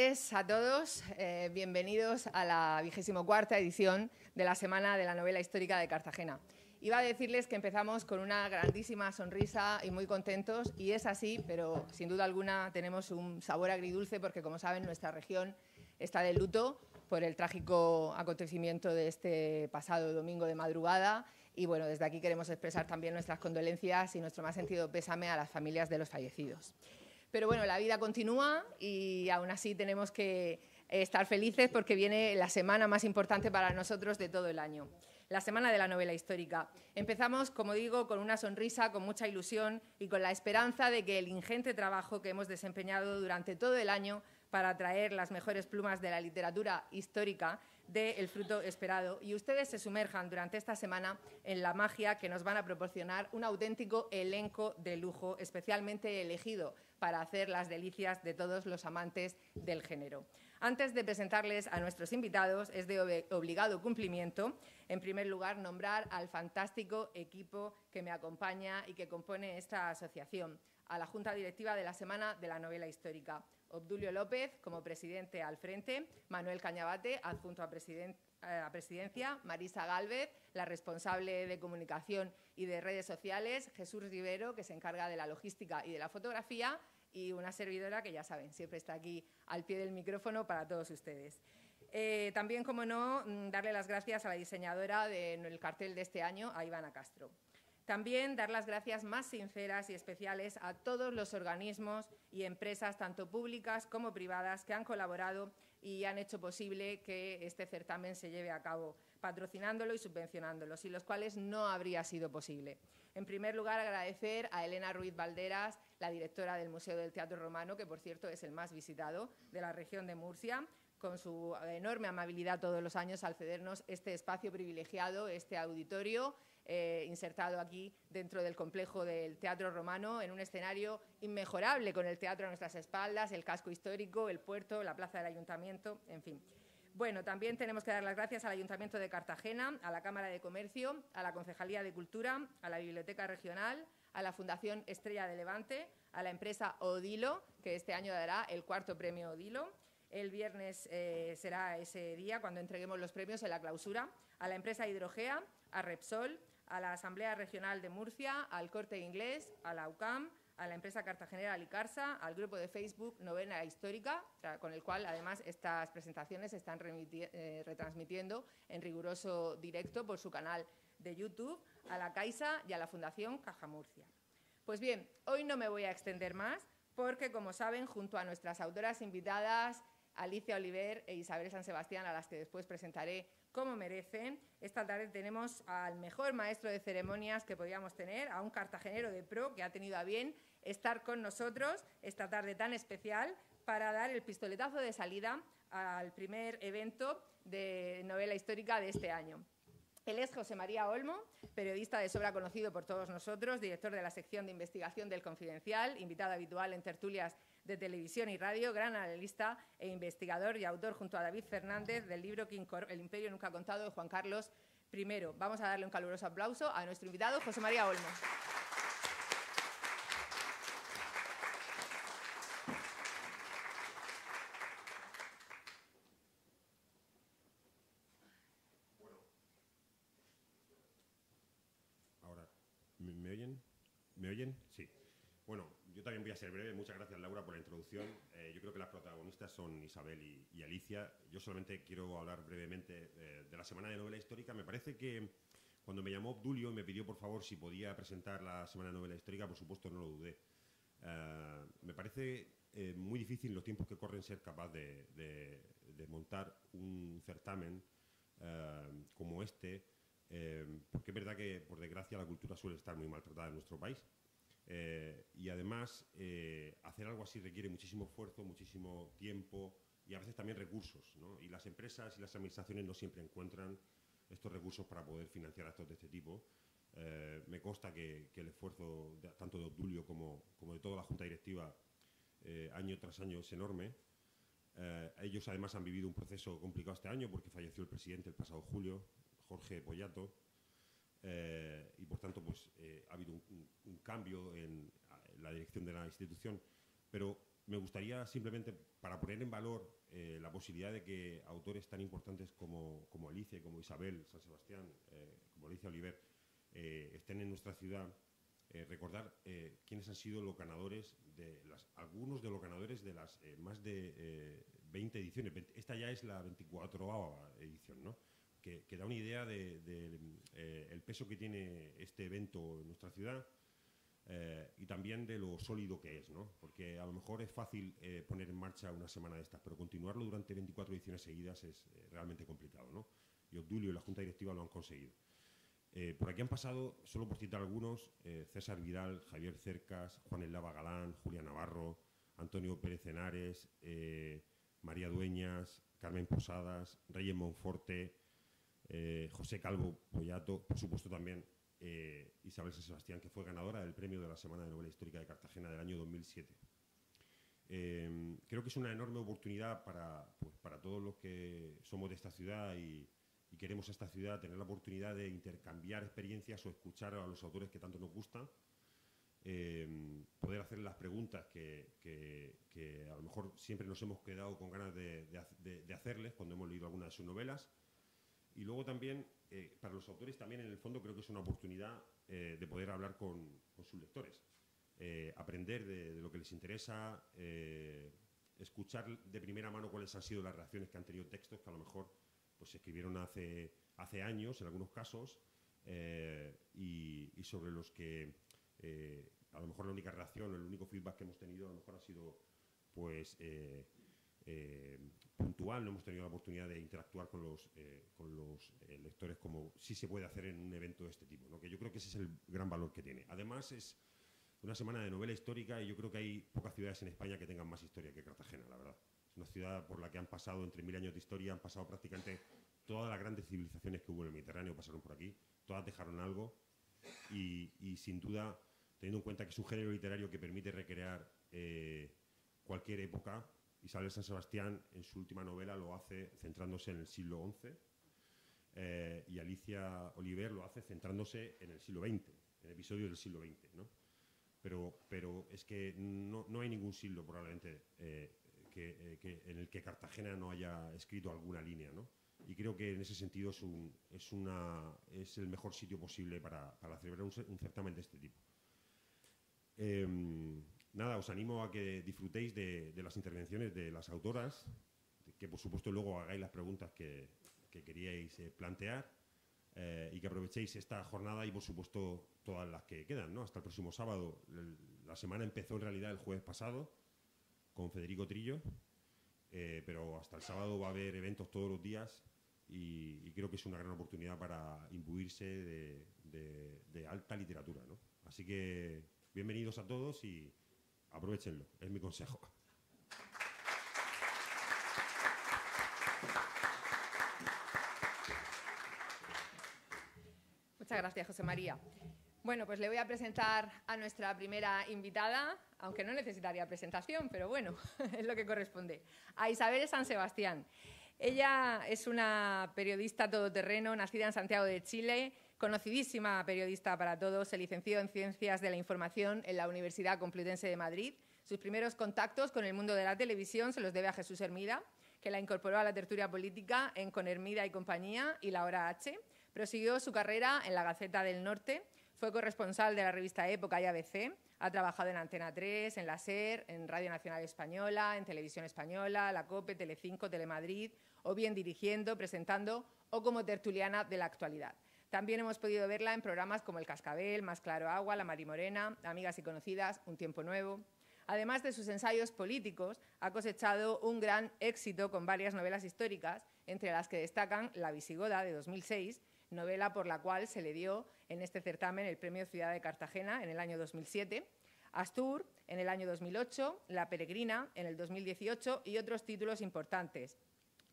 tardes a todos. Bienvenidos a la 24ª edición de la Semana de la Novela Histórica de Cartagena. Iba a decirles que empezamos con una grandísima sonrisa y muy contentos, y es así, pero sin duda alguna tenemos un sabor agridulce porque, como saben, nuestra región está de luto por el trágico acontecimiento de este pasado domingo de madrugada. Y bueno, desde aquí queremos expresar también nuestras condolencias y nuestro más sentido pésame a las familias de los fallecidos. Pero bueno, la vida continúa y aún así tenemos que estar felices porque viene la semana más importante para nosotros de todo el año, la Semana de la Novela Histórica. Empezamos, como digo, con una sonrisa, con mucha ilusión y con la esperanza de que el ingente trabajo que hemos desempeñado durante todo el año para traer las mejores plumas de la literatura histórica dé el fruto esperado y ustedes se sumerjan durante esta semana en la magia que nos van a proporcionar un auténtico elenco de lujo, especialmente elegido para hacer las delicias de todos los amantes del género. Antes de presentarles a nuestros invitados, es de obligado cumplimiento, en primer lugar, nombrar al fantástico equipo que me acompaña y que compone esta asociación, a la Junta Directiva de la Semana de la Novela Histórica. Obdulio López, como presidente al frente, Manuel Cañabate, adjunto a presidencia, Marisa Gálvez, la responsable de comunicación y de redes sociales, Jesús Rivero, que se encarga de la logística y de la fotografía, y una servidora que, ya saben, siempre está aquí al pie del micrófono para todos ustedes. También, como no, darle las gracias a la diseñadora del cartel de este año, a Ivana Castro. También dar las gracias más sinceras y especiales a todos los organismos y empresas, tanto públicas como privadas, que han colaborado y han hecho posible que este certamen se lleve a cabo, patrocinándolo y subvencionándolo, sin los cuales no habría sido posible. En primer lugar, agradecer a Elena Ruiz Valderas, la directora del Museo del Teatro Romano, que por cierto es el más visitado de la región de Murcia, con su enorme amabilidad todos los años al cedernos este espacio privilegiado, este auditorio, insertado aquí dentro del complejo del Teatro Romano, en un escenario inmejorable, con el teatro a nuestras espaldas, el casco histórico, el puerto, la plaza del Ayuntamiento, en fin. Bueno, también tenemos que dar las gracias al Ayuntamiento de Cartagena, a la Cámara de Comercio, a la Concejalía de Cultura, a la Biblioteca Regional, a la Fundación Estrella de Levante, a la empresa Odilo, que este año dará el 4º premio Odilo. El viernes será ese día cuando entreguemos los premios en la clausura, a la empresa Hidrogea, a Repsol, a la Asamblea Regional de Murcia, al Corte Inglés, a la UCAM, a la empresa cartagenera Alicarsa, al grupo de Facebook Novela Histórica, con el cual además estas presentaciones se están retransmitiendo en riguroso directo por su canal de YouTube, a la Caixa y a la Fundación Caja Murcia. Pues bien, hoy no me voy a extender más porque, como saben, junto a nuestras autoras invitadas, Alicia Oliver e Isabel San Sebastián, a las que después presentaré como merecen, esta tarde tenemos al mejor maestro de ceremonias que podíamos tener, a un cartagenero de pro que ha tenido a bien estar con nosotros esta tarde tan especial para dar el pistoletazo de salida al primer evento de novela histórica de este año. Él es José María Olmo, periodista de sobra conocido por todos nosotros, director de la sección de investigación del Confidencial, invitado habitual en tertulias de televisión y radio, gran analista e investigador y autor junto a David Fernández del libro El Imperio Nunca Contado de Juan Carlos I. Vamos a darle un caluroso aplauso a nuestro invitado, José María Olmo. ¿Me oyen? ¿Me oyen? Sí. Bueno, yo también voy a ser breve. Muchas gracias, Laura, por la introducción. Yo creo que las protagonistas son Isabel y Alicia. Yo solamente quiero hablar brevemente de la Semana de Novela Histórica. Me parece que cuando me llamó Obdulio y me pidió, por favor, si podía presentar la Semana de Novela Histórica, por supuesto, no lo dudé. Me parece muy difícil en los tiempos que corren ser capaz de montar un certamen como este, porque es verdad que, por desgracia, la cultura suele estar muy maltratada en nuestro país. Y además, hacer algo así requiere muchísimo esfuerzo, muchísimo tiempo y a veces también recursos, ¿no? Y las empresas y las administraciones no siempre encuentran estos recursos para poder financiar actos de este tipo. Me consta que el esfuerzo tanto de Obdulio como de toda la Junta Directiva año tras año es enorme. Ellos además han vivido un proceso complicado este año porque falleció el presidente el pasado julio, Jorge Poyato, y por tanto pues, ha habido un cambio en la dirección de la institución. Pero me gustaría simplemente, para poner en valor la posibilidad de que autores tan importantes como Alicia, como Isabel San Sebastián, como Alicia Oliver, estén en nuestra ciudad, recordar quiénes han sido los ganadores algunos de los ganadores de las más de 20 ediciones. Esta ya es la 24ª edición, ¿no? Que da una idea del peso que tiene este evento en nuestra ciudad. Y también de lo sólido que es, ¿no? Porque a lo mejor es fácil poner en marcha una semana de estas, pero continuarlo durante 24 ediciones seguidas es realmente complicado, ¿no? Y Obdulio y la Junta Directiva lo han conseguido. Por aquí han pasado, solo por citar algunos, César Vidal, Javier Cercas, Juan Eslava Galán, Julia Navarro, Antonio Pérez Henares, María Dueñas, Carmen Posadas, Reyes Monforte, José Calvo Pollato, por supuesto también Isabel San Sebastián, que fue ganadora del premio de la Semana de Novela Histórica de Cartagena del año 2007. Creo que es una enorme oportunidad para todos los que somos de esta ciudad y queremos a esta ciudad tener la oportunidad de intercambiar experiencias o escuchar a los autores que tanto nos gustan, poder hacer las preguntas que a lo mejor siempre nos hemos quedado con ganas de hacerles cuando hemos leído alguna de sus novelas. Y luego también, para los autores también en el fondo creo que es una oportunidad de poder hablar con sus lectores, aprender de lo que les interesa, escuchar de primera mano cuáles han sido las reacciones que han tenido textos que a lo mejor pues, se escribieron hace años, en algunos casos, y sobre los que a lo mejor la única reacción o el único feedback que hemos tenido a lo mejor ha sido pues puntual, no hemos tenido la oportunidad de interactuar con los lectores como sí se puede hacer en un evento de este tipo, ¿no? Que yo creo que ese es el gran valor que tiene. Además es una semana de novela histórica y yo creo que hay pocas ciudades en España que tengan más historia que Cartagena, la verdad. Es una ciudad por la que han pasado entre 1000 años de historia, han pasado prácticamente todas las grandes civilizaciones que hubo en el Mediterráneo, pasaron por aquí, todas dejaron algo y sin duda, teniendo en cuenta que es un género literario que permite recrear cualquier época, Isabel San Sebastián en su última novela lo hace centrándose en el siglo XI y Alicia Oliver lo hace centrándose en el siglo XX, en episodios del siglo XX, ¿no? Pero es que no hay ningún siglo probablemente en el que Cartagena no haya escrito alguna línea, ¿no? Y creo que en ese sentido es el mejor sitio posible para celebrar un certamen de este tipo. Nada, os animo a que disfrutéis de las intervenciones de las autoras, que por supuesto luego hagáis las preguntas que queríais plantear y que aprovechéis esta jornada y por supuesto todas las que quedan, ¿no? Hasta el próximo sábado. La semana empezó en realidad el jueves pasado con Federico Trillo, pero hasta el sábado va a haber eventos todos los días y creo que es una gran oportunidad para imbuirse de alta literatura, ¿no? Así que bienvenidos a todos y aprovéchenlo, es mi consejo. Muchas gracias, José María. Bueno, pues le voy a presentar a nuestra primera invitada, aunque no necesitaría presentación, pero bueno, es lo que corresponde, a Isabel San Sebastián. Ella es una periodista todoterreno, nacida en Santiago de Chile, conocidísima periodista para todos, se licenció en Ciencias de la Información en la Universidad Complutense de Madrid. Sus primeros contactos con el mundo de la televisión se los debe a Jesús Hermida, que la incorporó a la tertulia política en Con Hermida y compañía y La Hora H. Prosiguió su carrera en la Gaceta del Norte, fue corresponsal de la revista Época y ABC, ha trabajado en Antena 3, en la SER, en Radio Nacional Española, en Televisión Española, la COPE, Telecinco, Telemadrid, o bien dirigiendo, presentando o como tertuliana de la actualidad. También hemos podido verla en programas como El Cascabel, Más Claro Agua, La Marimorena, Amigas y Conocidas, Un Tiempo Nuevo. Además de sus ensayos políticos, ha cosechado un gran éxito con varias novelas históricas, entre las que destacan La Visigoda, de 2006, novela por la cual se le dio en este certamen el Premio Ciudad de Cartagena en el año 2007, Astur en el año 2008, La Peregrina en el 2018 y otros títulos importantes,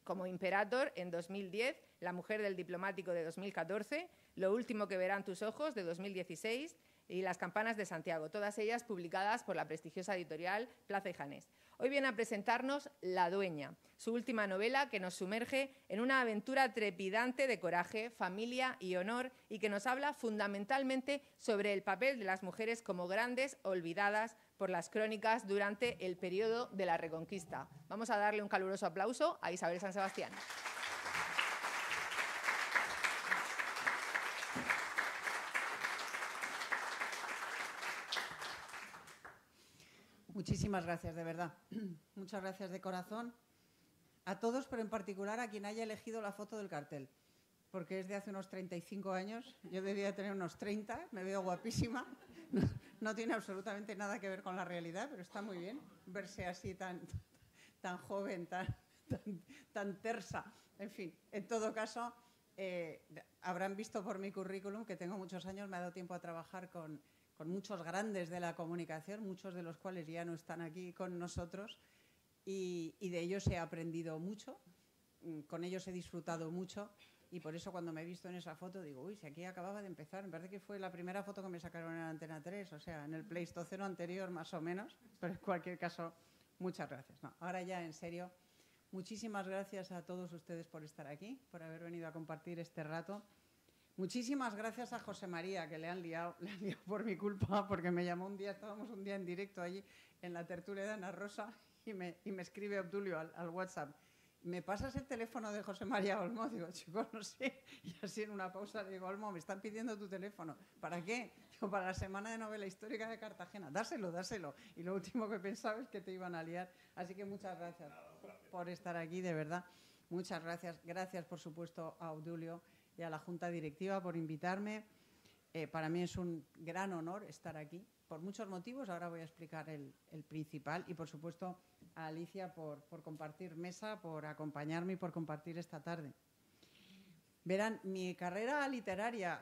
como Imperator en 2010, La Mujer del Diplomático de 2014, Lo último que verán tus ojos de 2016 y Las Campanas de Santiago, todas ellas publicadas por la prestigiosa editorial Plaza y Janés. Hoy viene a presentarnos La Dueña, su última novela que nos sumerge en una aventura trepidante de coraje, familia y honor y que nos habla fundamentalmente sobre el papel de las mujeres como grandes olvidadas por las crónicas durante el periodo de la Reconquista. Vamos a darle un caluroso aplauso a Isabel San Sebastián. Muchísimas gracias, de verdad. Muchas gracias de corazón a todos, pero en particular a quien haya elegido la foto del cartel, porque es de hace unos 35 años, yo debía tener unos 30, me veo guapísima, no tiene absolutamente nada que ver con la realidad, pero está muy bien verse así tan joven, tan tersa. En fin, en todo caso, habrán visto por mi currículum que tengo muchos años, me ha dado tiempo a trabajar con muchos grandes de la comunicación, muchos de los cuales ya no están aquí con nosotros, y de ellos he aprendido mucho, con ellos he disfrutado mucho, y por eso cuando me he visto en esa foto digo, uy, si aquí acababa de empezar, me parece que fue la primera foto que me sacaron en Antena 3, o sea, en el Pleistoceno anterior más o menos, pero en cualquier caso, muchas gracias. No, ahora ya en serio, muchísimas gracias a todos ustedes por estar aquí, por haber venido a compartir este rato. Muchísimas gracias a José María, que le han liado por mi culpa, porque me llamó un día, estábamos un día en directo allí en la tertulia de Ana Rosa y me escribe Obdulio al WhatsApp, ¿me pasas el teléfono de José María Olmo? Digo, chicos, no sé. Y así en una pausa le digo, Olmo, me están pidiendo tu teléfono. ¿Para qué? Digo, para la Semana de Novela Histórica de Cartagena. Dáselo. Y lo último que pensaba es que te iban a liar. Así que muchas gracias por estar aquí, de verdad. Muchas gracias. Gracias, por supuesto, a Obdulio y a la Junta Directiva por invitarme. Para mí es un gran honor estar aquí, por muchos motivos. Ahora voy a explicar el principal. Y, por supuesto, a Alicia por compartir mesa, por acompañarme y por compartir esta tarde. Verán, mi carrera literaria,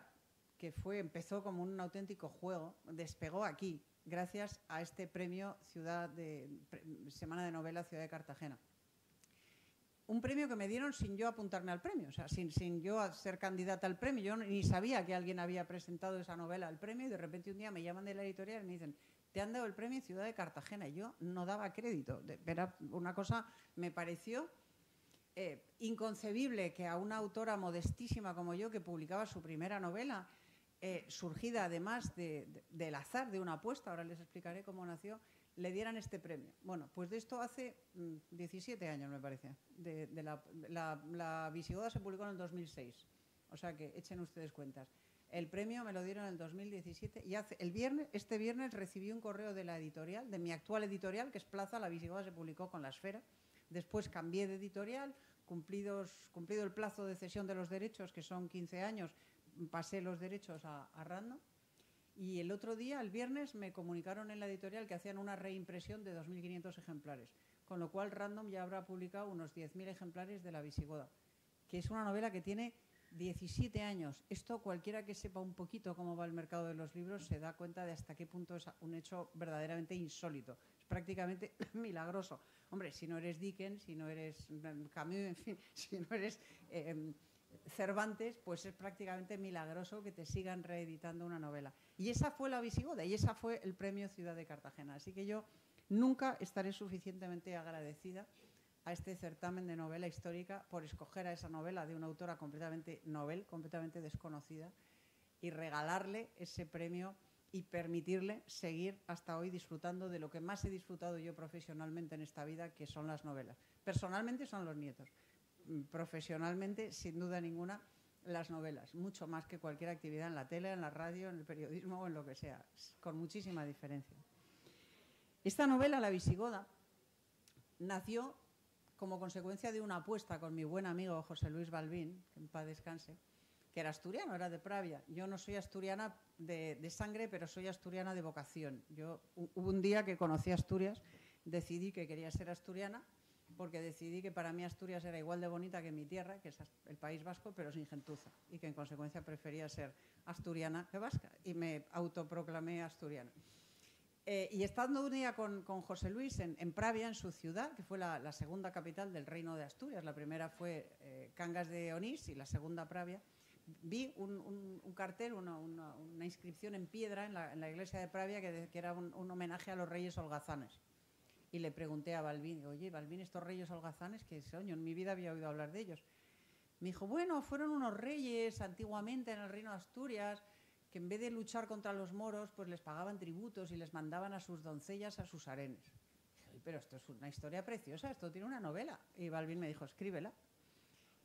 que empezó como un auténtico juego, despegó aquí, gracias a este premio Semana de Novela Ciudad de Cartagena. Un premio que me dieron sin yo apuntarme al premio, o sea, sin yo ser candidata al premio. Yo ni sabía que alguien había presentado esa novela al premio y de repente un día me llaman de la editorial y me dicen, te han dado el premio Ciudad de Cartagena. Y yo no daba crédito. Era una cosa, me pareció inconcebible que a una autora modestísima como yo, que publicaba su primera novela, surgida además del azar, de una apuesta, ahora les explicaré cómo nació, le dieran este premio. Bueno, pues de esto hace 17 años, me parece. La Visigoda se publicó en el 2006, o sea que echen ustedes cuentas. El premio me lo dieron en el 2017 y este viernes recibí un correo de la editorial, de mi actual editorial, que es Plaza. La Visigoda se publicó con La Esfera. Después cambié de editorial, cumplido el plazo de cesión de los derechos, que son 15 años, pasé los derechos a Random. Y el otro día, el viernes, me comunicaron en la editorial que hacían una reimpresión de 2.500 ejemplares, con lo cual Random ya habrá publicado unos 10.000 ejemplares de La Visigoda, que es una novela que tiene 17 años. Esto, cualquiera que sepa un poquito cómo va el mercado de los libros se da cuenta de hasta qué punto es un hecho verdaderamente insólito. Es prácticamente milagroso. Hombre, si no eres Dickens, si no eres Camus, en fin, si no eres Cervantes, pues es prácticamente milagroso que te sigan reeditando una novela. Y esa fue La Visigoda y esa fue el premio Ciudad de Cartagena. Así que yo nunca estaré suficientemente agradecida a este certamen de novela histórica por escoger a esa novela de una autora completamente novel, completamente desconocida, y regalarle ese premio y permitirle seguir hasta hoy disfrutando de lo que más he disfrutado yo profesionalmente en esta vida, que son las novelas. Personalmente son los nietos. Profesionalmente, sin duda ninguna, las novelas, mucho más que cualquier actividad en la tele, en la radio, en el periodismo o en lo que sea, con muchísima diferencia. Esta novela, La Visigoda, nació como consecuencia de una apuesta con mi buen amigo José Luis Balbín, que en paz descanse, que era asturiano, era de Pravia. Yo no soy asturiana de sangre, pero soy asturiana de vocación. Hubo un día que conocí Asturias, decidí que quería ser asturiana, porque decidí que para mí Asturias era igual de bonita que mi tierra, que es el País Vasco, pero sin gentuza, y que en consecuencia prefería ser asturiana que vasca, y me autoproclamé asturiana. Y estando un día con José Luis en Pravia, en su ciudad, que fue la segunda capital del Reino de Asturias, la primera fue Cangas de Onís y la segunda Pravia, vi un cartel, una inscripción en piedra en la iglesia de Pravia que era un homenaje a los reyes holgazanes. Y le pregunté a Balbín, digo, oye, Balbín, estos reyes holgazanes, que soño, en mi vida había oído hablar de ellos. Me dijo, bueno, fueron unos reyes antiguamente en el Reino de Asturias que en vez de luchar contra los moros, pues les pagaban tributos y les mandaban a sus doncellas a sus harenes. Pero esto es una historia preciosa, esto tiene una novela. Y Balbín me dijo, escríbela.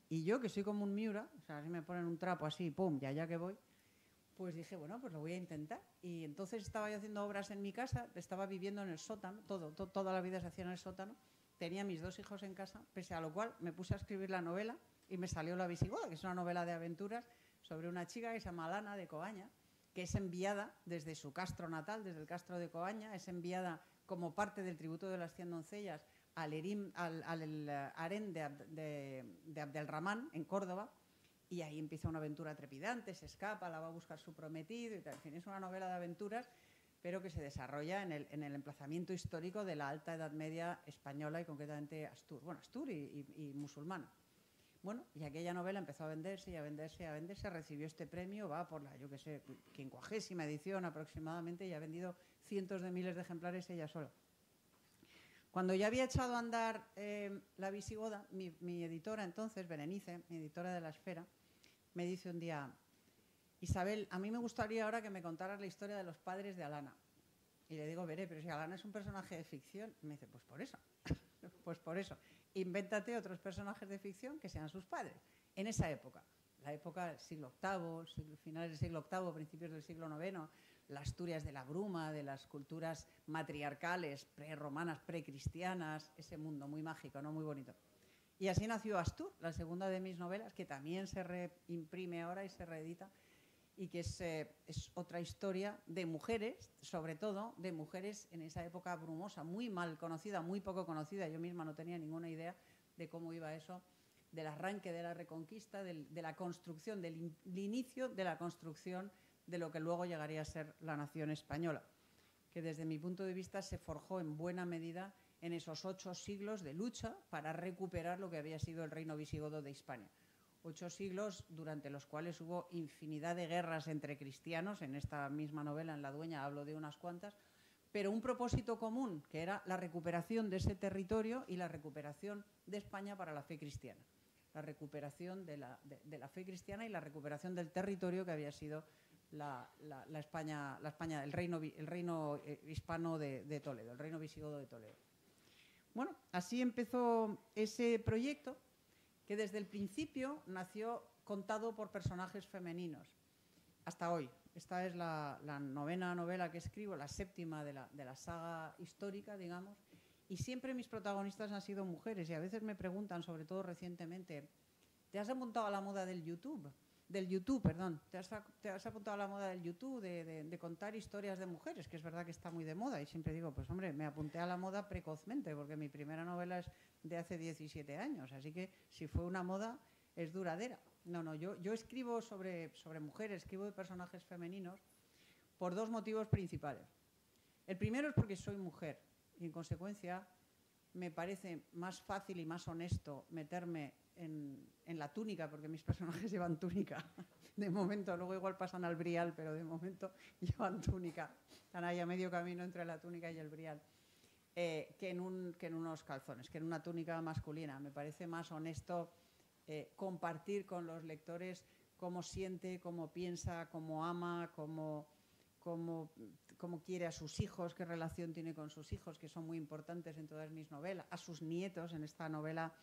Y yo, que soy como un Miura, o sea, si me ponen un trapo así, pum, y allá que voy, pues dije, bueno, pues lo voy a intentar. Y entonces estaba yo haciendo obras en mi casa, estaba viviendo en el sótano, toda la vida se hacía en el sótano, tenía mis 2 hijos en casa, pese a lo cual me puse a escribir la novela y me salió La Visigoda, que es una novela de aventuras sobre una chica que se llama Lana de Coaña, que es enviada desde su castro natal, desde el castro de Coaña, es enviada como parte del tributo de las 100 doncellas al harén de Abdelramán, en Córdoba, y ahí empieza una aventura trepidante, se escapa, la va a buscar su prometido y tal. En fin, es una novela de aventuras, pero que se desarrolla en el emplazamiento histórico de la Alta Edad Media española y concretamente Astur. Bueno, Astur y musulmana. Bueno, y aquella novela empezó a venderse y a venderse y a venderse, recibió este premio, va por la, yo qué sé, 50ª edición aproximadamente y ha vendido cientos de miles de ejemplares ella sola. Cuando ya había echado a andar La Visigoda, mi editora entonces, Berenice, mi editora de La Esfera, me dice un día, Isabel, a mí me gustaría ahora que me contaras la historia de los padres de Alana. Y le digo, veré, pero si Alana es un personaje de ficción. Y me dice, pues por eso, pues por eso. Invéntate otros personajes de ficción que sean sus padres. En esa época, la época del siglo VIII, finales del siglo VIII, principios del siglo IX, la Asturias de la bruma, de las culturas matriarcales, prerromanas, precristianas, ese mundo muy mágico, ¿no? Muy bonito. Y así nació Astur, la segunda de mis novelas, que también se reimprime ahora y se reedita, y que es otra historia de mujeres, sobre todo de mujeres en esa época brumosa, muy mal conocida, muy poco conocida. Yo misma no tenía ninguna idea de cómo iba eso, del arranque de la Reconquista, de la construcción, del inicio de la construcción de lo que luego llegaría a ser la nación española, que desde mi punto de vista se forjó en buena medida en esos 8 siglos de lucha para recuperar lo que había sido el reino visigodo de Hispania. 8 siglos durante los cuales hubo infinidad de guerras entre cristianos. En esta misma novela, en La Dueña, hablo de unas cuantas, pero un propósito común, que era la recuperación de ese territorio y la recuperación de España para la fe cristiana. La recuperación de la fe cristiana y la recuperación del territorio que había sido la España, el reino hispano de Toledo, el reino visigodo de Toledo. Bueno, así empezó ese proyecto, que desde el principio nació contado por personajes femeninos, hasta hoy. Esta es la 9ª novela que escribo, la 7ª de la saga histórica, digamos, y siempre mis protagonistas han sido mujeres, y a veces me preguntan, sobre todo recientemente, ¿te has apuntado a la moda del YouTube? ¿Te has apuntado a la moda del YouTube de contar historias de mujeres? Que es verdad que está muy de moda, y siempre digo, pues hombre, me apunté a la moda precozmente, porque mi primera novela es de hace 17 años, así que si fue una moda, es duradera. No, yo escribo sobre mujeres, escribo de personajes femeninos por 2 motivos principales. El primero es porque soy mujer, y en consecuencia me parece más fácil y más honesto meterme en la túnica, porque mis personajes llevan túnica de momento, luego igual pasan al brial, pero de momento llevan túnica, están ahí a medio camino entre la túnica y el brial, que en unos calzones, que en una túnica masculina. Me parece más honesto compartir con los lectores cómo siente, cómo piensa, cómo ama, cómo quiere a sus hijos, qué relación tiene con sus hijos, que son muy importantes en todas mis novelas, a sus nietos. En esta novela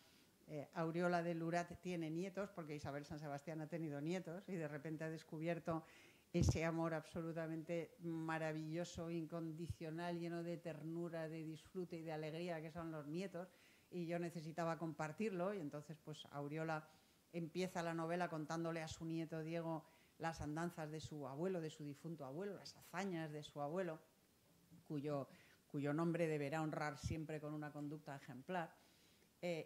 Auriola de Lurat tiene nietos, porque Isabel San Sebastián ha tenido nietos, y de repente ha descubierto ese amor absolutamente maravilloso, incondicional, lleno de ternura, de disfrute y de alegría que son los nietos, y yo necesitaba compartirlo, y entonces pues Auriola empieza la novela contándole a su nieto Diego las andanzas de su abuelo, de su difunto abuelo, las hazañas de su abuelo, cuyo nombre deberá honrar siempre con una conducta ejemplar.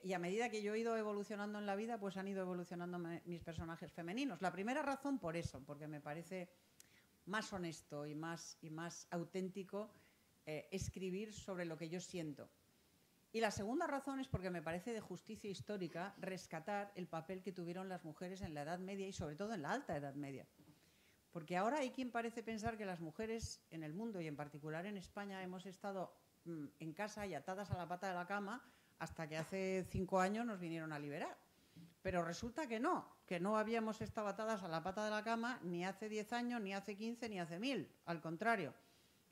Y a medida que yo he ido evolucionando en la vida, pues han ido evolucionando mis personajes femeninos. La primera razón por eso, porque me parece más honesto y más auténtico escribir sobre lo que yo siento. Y la segunda razón es porque me parece de justicia histórica rescatar el papel que tuvieron las mujeres en la Edad Media y sobre todo en la Alta Edad Media. Porque ahora hay quien parece pensar que las mujeres en el mundo y en particular en España hemos estado en casa y atadas a la pata de la cama hasta que hace 5 años nos vinieron a liberar. Pero resulta que no habíamos estado atadas a la pata de la cama ni hace 10 años, ni hace 15, ni hace 1000. Al contrario,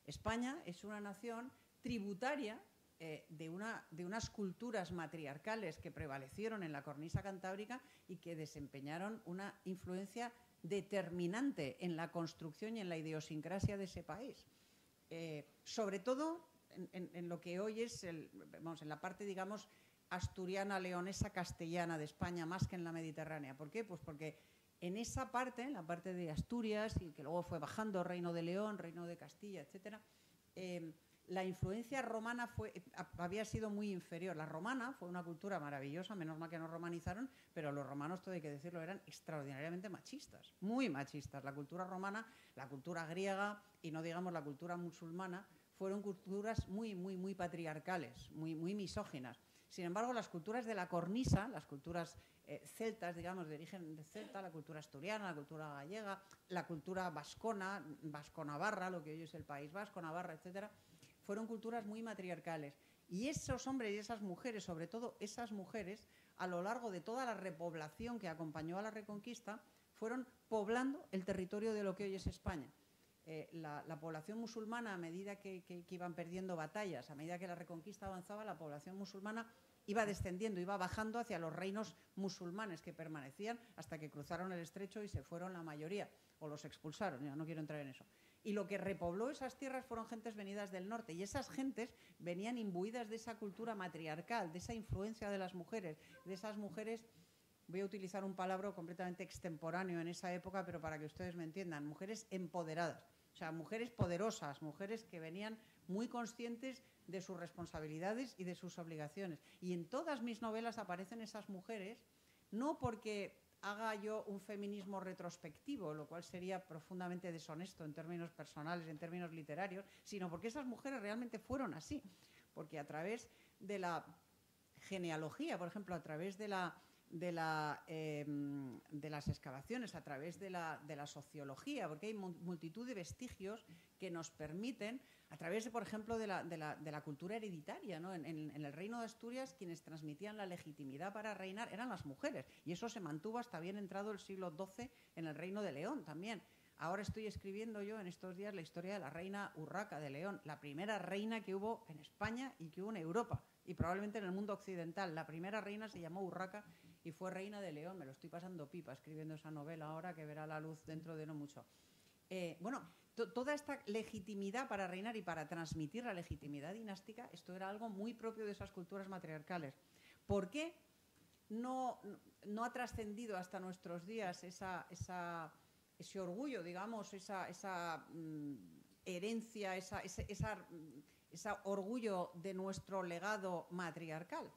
España es una nación tributaria de unas culturas matriarcales que prevalecieron en la cornisa cantábrica y que desempeñaron una influencia determinante en la construcción y en la idiosincrasia de ese país. Sobre todo en lo que hoy es, en la parte, digamos, asturiana, leonesa, castellana de España, más que en la mediterránea. ¿Por qué? Pues porque en esa parte, en la parte de Asturias, y que luego fue bajando Reino de León, Reino de Castilla, etcétera, la influencia romana había sido muy inferior. La romana fue una cultura maravillosa, menos mal que no romanizaron, pero los romanos, todo hay que decirlo, eran extraordinariamente machistas, muy machistas. La cultura romana, la cultura griega y no digamos la cultura musulmana, fueron culturas muy, muy, muy patriarcales, muy, muy misóginas. Sin embargo, las culturas de la cornisa, las culturas celtas, digamos, de origen celta, la cultura asturiana, la cultura gallega, la cultura vascona, vasco-navarra, lo que hoy es el País Vasco, Navarra, etcétera, fueron culturas muy matriarcales. Y esos hombres y esas mujeres, sobre todo esas mujeres, a lo largo de toda la repoblación que acompañó a la Reconquista, fueron poblando el territorio de lo que hoy es España. La población musulmana, a medida que iban perdiendo batallas, a medida que la Reconquista avanzaba, la población musulmana iba descendiendo, iba bajando hacia los reinos musulmanes que permanecían hasta que cruzaron el estrecho y se fueron la mayoría, o los expulsaron, ya no quiero entrar en eso. Y lo que repobló esas tierras fueron gentes venidas del norte, y esas gentes venían imbuidas de esa cultura matriarcal, de esa influencia de las mujeres, de esas mujeres. Voy a utilizar un palabra completamente extemporáneo en esa época, pero para que ustedes me entiendan, mujeres empoderadas. O sea, mujeres poderosas, mujeres que venían muy conscientes de sus responsabilidades y de sus obligaciones. Y en todas mis novelas aparecen esas mujeres, no porque haga yo un feminismo retrospectivo, lo cual sería profundamente deshonesto en términos personales, en términos literarios, sino porque esas mujeres realmente fueron así. Porque a través de la genealogía, por ejemplo, a través de las excavaciones, a través de la sociología, porque hay multitud de vestigios que nos permiten, a través, por ejemplo, de la cultura hereditaria, ¿no? En el Reino de Asturias, quienes transmitían la legitimidad para reinar eran las mujeres, y eso se mantuvo hasta bien entrado el siglo XII en el Reino de León también. Ahora estoy escribiendo yo en estos días la historia de la reina Urraca de León, la primera reina que hubo en España y que hubo en Europa, y probablemente en el mundo occidental. La primera reina se llamó Urraca y fue reina de León. Me lo estoy pasando pipa escribiendo esa novela ahora, que verá la luz dentro de no mucho. Toda esta legitimidad para reinar y para transmitir la legitimidad dinástica, esto era algo muy propio de esas culturas matriarcales. ¿Por qué no ha trascendido hasta nuestros días ese orgullo, digamos, esa herencia, ese orgullo de nuestro legado matriarcal?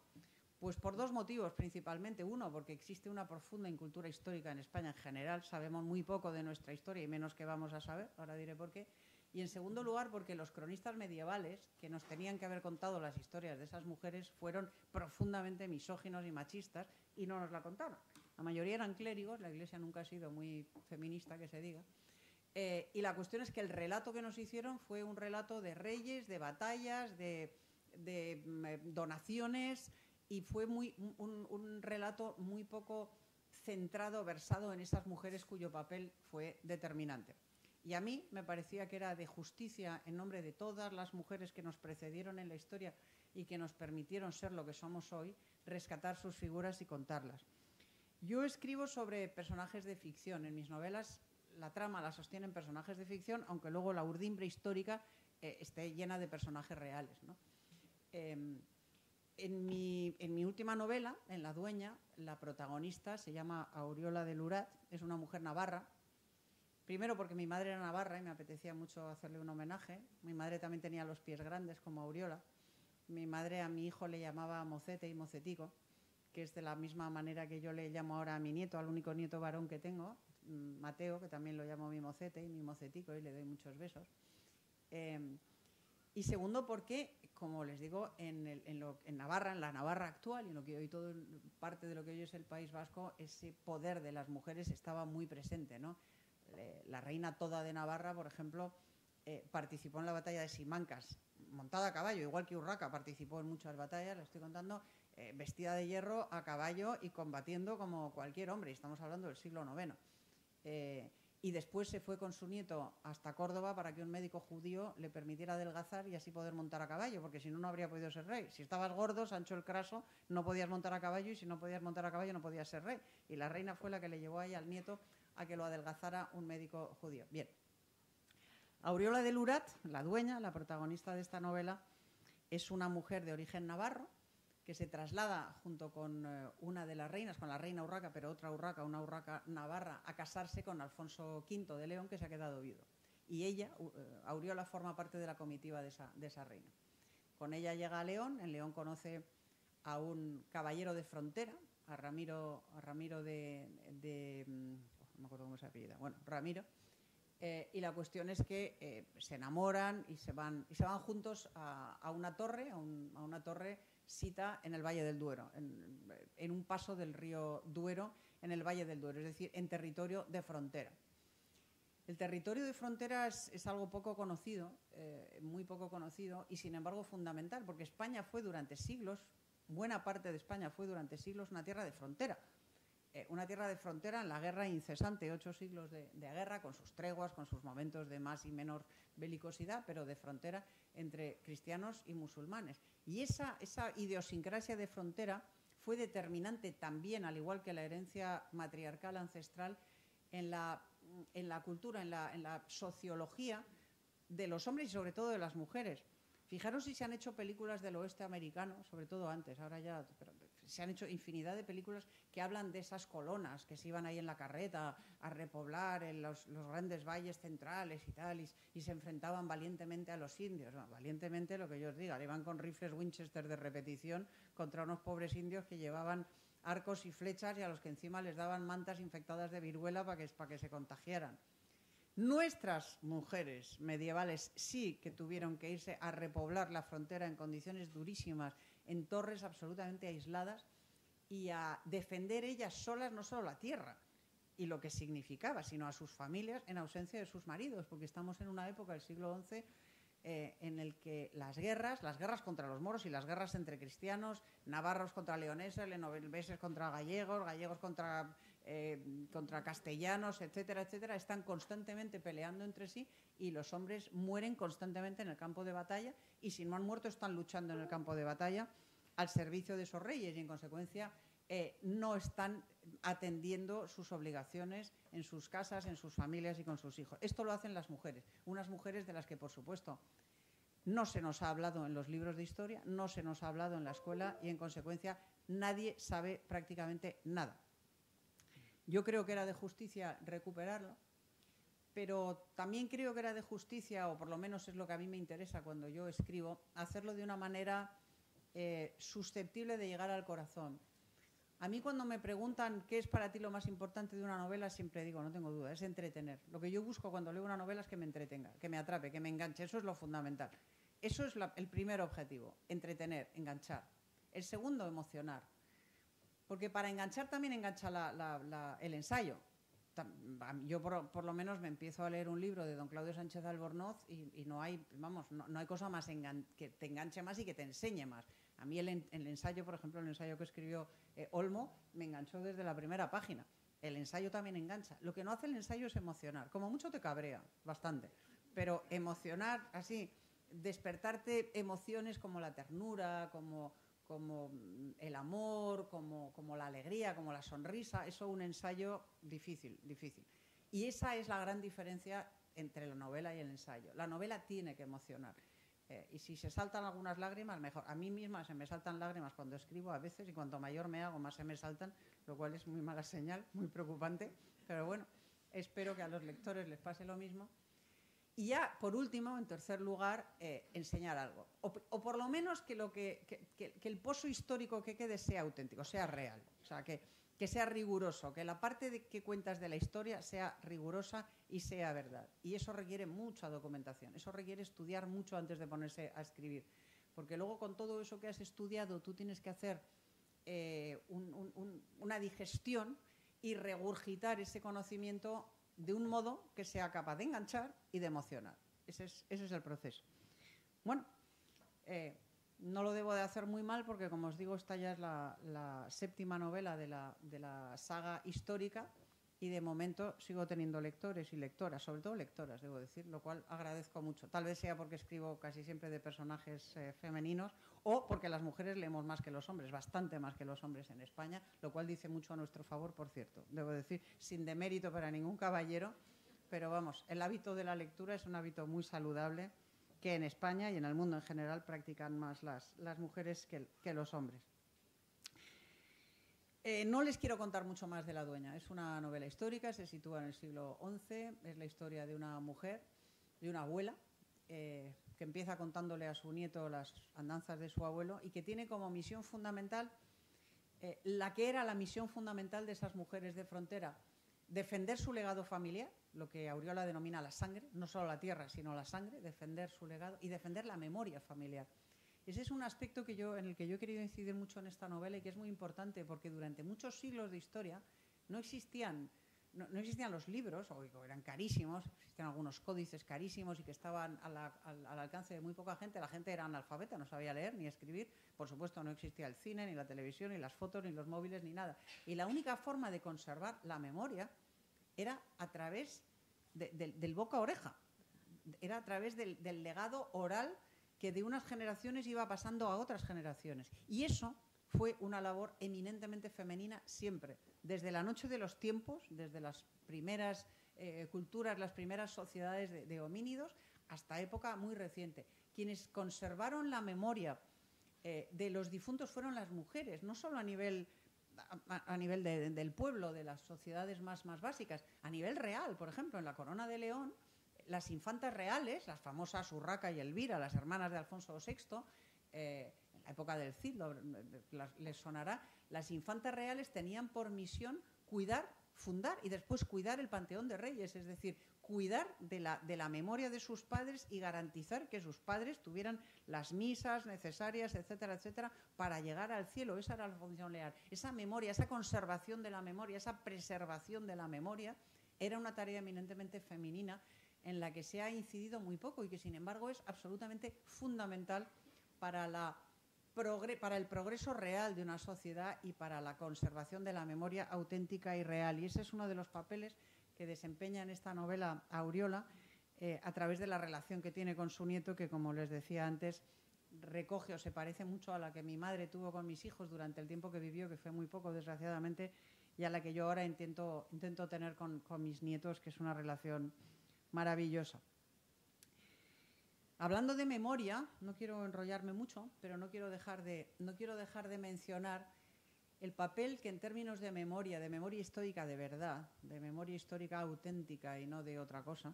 Pues por dos motivos principalmente. Uno, porque existe una profunda incultura histórica en España en general. Sabemos muy poco de nuestra historia y menos que vamos a saber. Ahora diré por qué. Y en segundo lugar, porque los cronistas medievales que nos tenían que haber contado las historias de esas mujeres fueron profundamente misóginos y machistas y no nos la contaron. La mayoría eran clérigos, la Iglesia nunca ha sido muy feminista, que se diga. Y la cuestión es que el relato que nos hicieron fue un relato de reyes, de batallas, de donaciones, y fue un relato muy poco centrado, versado en esas mujeres cuyo papel fue determinante. Y a mí me parecía que era de justicia, en nombre de todas las mujeres que nos precedieron en la historia y que nos permitieron ser lo que somos hoy, rescatar sus figuras y contarlas. Yo escribo sobre personajes de ficción. En mis novelas la trama la sostienen personajes de ficción, aunque luego la urdimbre histórica esté llena de personajes reales, ¿no? En mi última novela, en La dueña, la protagonista se llama Auriola de Lurat, es una mujer navarra. Primero porque mi madre era navarra y me apetecía mucho hacerle un homenaje. Mi madre también tenía los pies grandes como Auriola. Mi madre a mi hijo le llamaba Mocete y Mocetico, que es de la misma manera que yo le llamo ahora a mi nieto, al único nieto varón que tengo, Mateo, que también lo llamo mi Mocete y mi Mocetico y le doy muchos besos. Y segundo porque, como les digo, en Navarra, en la Navarra actual, y en lo que hoy todo parte de lo que hoy es el País Vasco, ese poder de las mujeres estaba muy presente, ¿no? La reina Toda de Navarra, por ejemplo, participó en la batalla de Simancas, montada a caballo, igual que Urraca participó en muchas batallas, le estoy contando. vestida de hierro, a caballo y combatiendo como cualquier hombre. Estamos hablando del siglo IX. Y después se fue con su nieto hasta Córdoba para que un médico judío le permitiera adelgazar y así poder montar a caballo, porque si no, no habría podido ser rey. Si estabas gordo, Sancho el Craso, no podías montar a caballo, y si no podías montar a caballo no podías ser rey. Y la reina fue la que le llevó ahí al nieto a que lo adelgazara un médico judío. Bien. Auriola de Lurat, la dueña, la protagonista de esta novela, es una mujer de origen navarro que se traslada junto con una de las reinas, con la reina Urraca, pero otra Urraca, una Urraca navarra, a casarse con Alfonso V de León, que se ha quedado viudo. Y ella, Auriola, forma parte de la comitiva de esa reina. Con ella llega a León. En León conoce a un caballero de frontera, a Ramiro no me acuerdo cómo se apellida, bueno, Ramiro. Y la cuestión es que se enamoran y se van juntos a una torre, sita en el Valle del Duero, en un paso del río Duero, en el Valle del Duero, es decir, en territorio de frontera. El territorio de frontera es algo poco conocido, muy poco conocido, y sin embargo fundamental, porque España fue durante siglos, buena parte de España fue durante siglos una tierra de frontera. Una tierra de frontera en la guerra incesante, 8 siglos de guerra, con sus treguas, con sus momentos de más y menor belicosidad, pero de frontera entre cristianos y musulmanes. Y esa idiosincrasia de frontera fue determinante también, al igual que la herencia matriarcal ancestral, en la cultura, en la sociología de los hombres y sobre todo de las mujeres. Fijaros si se han hecho películas del oeste americano, sobre todo antes, ahora ya, pero se han hecho infinidad de películas que hablan de esas colonas que se iban ahí en la carreta a repoblar en los grandes valles centrales y tal, y se enfrentaban valientemente a los indios. Bueno, valientemente, lo que yo os diga, iban con rifles Winchester de repetición contra unos pobres indios que llevaban arcos y flechas y a los que encima les daban mantas infectadas de viruela para que se contagiaran. Nuestras mujeres medievales sí que tuvieron que irse a repoblar la frontera en condiciones durísimas, en torres absolutamente aisladas, y a defender ellas solas no solo la tierra y lo que significaba, sino a sus familias en ausencia de sus maridos, porque estamos en una época del siglo XI en el que las guerras contra los moros y las guerras entre cristianos, navarros contra leoneses, lenoveses contra gallegos, gallegos contra castellanos, etcétera, etcétera, están constantemente peleando entre sí y los hombres mueren constantemente en el campo de batalla, y si no han muerto están luchando en el campo de batalla al servicio de esos reyes, y en consecuencia no están atendiendo sus obligaciones en sus casas, en sus familias y con sus hijos. Esto lo hacen las mujeres, unas mujeres de las que, por supuesto, no se nos ha hablado en los libros de historia, no se nos ha hablado en la escuela, y en consecuencia nadie sabe prácticamente nada. Yo creo que era de justicia recuperarlo, pero también creo que era de justicia, o por lo menos es lo que a mí me interesa cuando yo escribo, hacerlo de una manera susceptible de llegar al corazón. A mí, cuando me preguntan qué es para ti lo más importante de una novela, siempre digo, no tengo duda, es entretener. Lo que yo busco cuando leo una novela es que me entretenga, que me atrape, que me enganche. Eso es lo fundamental. Eso es el primer objetivo, entretener, enganchar. El segundo, emocionar. Porque para enganchar también engancha el ensayo. Yo por lo menos me empiezo a leer un libro de don Claudio Sánchez Albornoz y no hay cosa más que te enganche más y que te enseñe más. A mí el ensayo, por ejemplo, el ensayo que escribió Olmo, me enganchó desde la primera página. El ensayo también engancha. Lo que no hace el ensayo es emocionar. Como mucho te cabrea, bastante. Pero emocionar, así, despertarte emociones como la ternura, como el amor, como la alegría, como la sonrisa, eso un ensayo difícil. Y esa es la gran diferencia entre la novela y el ensayo. La novela tiene que emocionar. Y si se saltan algunas lágrimas, mejor. A mí misma se me saltan lágrimas cuando escribo a veces, y cuanto mayor me hago, más se me saltan, lo cual es muy mala señal, muy preocupante. Pero bueno, espero que a los lectores les pase lo mismo. Y ya, por último, en tercer lugar, enseñar algo. O por lo menos que el pozo histórico que quede sea auténtico, sea real. O sea, que sea riguroso, que la parte que cuentas de la historia sea rigurosa y sea verdad. Y eso requiere mucha documentación, eso requiere estudiar mucho antes de ponerse a escribir. Porque luego, con todo eso que has estudiado, tú tienes que hacer una digestión y regurgitar ese conocimiento de un modo que sea capaz de enganchar y de emocionar. Ese es el proceso. Bueno, No lo debo de hacer muy mal porque, como os digo, esta ya es la séptima novela de la saga histórica y de momento sigo teniendo lectores y lectoras, sobre todo lectoras, debo decir, lo cual agradezco mucho. Tal vez sea porque escribo casi siempre de personajes femeninos o porque las mujeres leemos más que los hombres, bastante más que los hombres en España, lo cual dice mucho a nuestro favor, por cierto. Debo decir, sin demérito para ningún caballero, pero vamos, el hábito de la lectura es un hábito muy saludable que en España y en el mundo en general practican más las mujeres que los hombres. No les quiero contar mucho más de La dueña. Es una novela histórica, se sitúa en el siglo XI, es la historia de una mujer, de una abuela, que empieza contándole a su nieto las andanzas de su abuelo y que tiene como misión fundamental, la que era la misión fundamental de esas mujeres de frontera, defender su legado familiar, lo que Auriola denomina la sangre, no solo la tierra, sino la sangre, defender su legado y defender la memoria familiar. Ese es un aspecto en el que yo he querido incidir mucho en esta novela y que es muy importante porque durante muchos siglos de historia no existían los libros, o eran carísimos, existían algunos códices carísimos y que estaban al alcance de muy poca gente. La gente era analfabeta, no sabía leer ni escribir. Por supuesto, no existía el cine, ni la televisión, ni las fotos, ni los móviles, ni nada. Y la única forma de conservar la memoria era a través del boca a oreja, era a través del legado oral que de unas generaciones iba pasando a otras generaciones. Y eso fue una labor eminentemente femenina siempre, desde la noche de los tiempos, desde las primeras culturas, las primeras sociedades de homínidos, hasta época muy reciente. Quienes conservaron la memoria de los difuntos fueron las mujeres, no solo a nivel del pueblo, de las sociedades más básicas, a nivel real. Por ejemplo, en la Corona de León, las infantas reales, las famosas Urraca y Elvira, las hermanas de Alfonso VI, en la época del Cid, les sonará, las infantas reales tenían por misión cuidar, fundar y después cuidar el Panteón de Reyes, es decir, cuidar de la memoria de sus padres y garantizar que sus padres tuvieran las misas necesarias, etcétera, etcétera, para llegar al cielo. Esa era la función leal. Esa memoria, esa conservación de la memoria, esa preservación de la memoria, era una tarea eminentemente femenina en la que se ha incidido muy poco y que, sin embargo, es absolutamente fundamental para el progreso real de una sociedad y para la conservación de la memoria auténtica y real. Y ese es uno de los papeles que desempeña en esta novela Auriola a través de la relación que tiene con su nieto, que, como les decía antes, recoge o se parece mucho a la que mi madre tuvo con mis hijos durante el tiempo que vivió, que fue muy poco, desgraciadamente, y a la que yo ahora intento tener con mis nietos, que es una relación maravillosa. Hablando de memoria, no quiero enrollarme mucho, pero no quiero dejar de mencionar el papel que en términos de memoria histórica de verdad, de memoria histórica auténtica y no de otra cosa,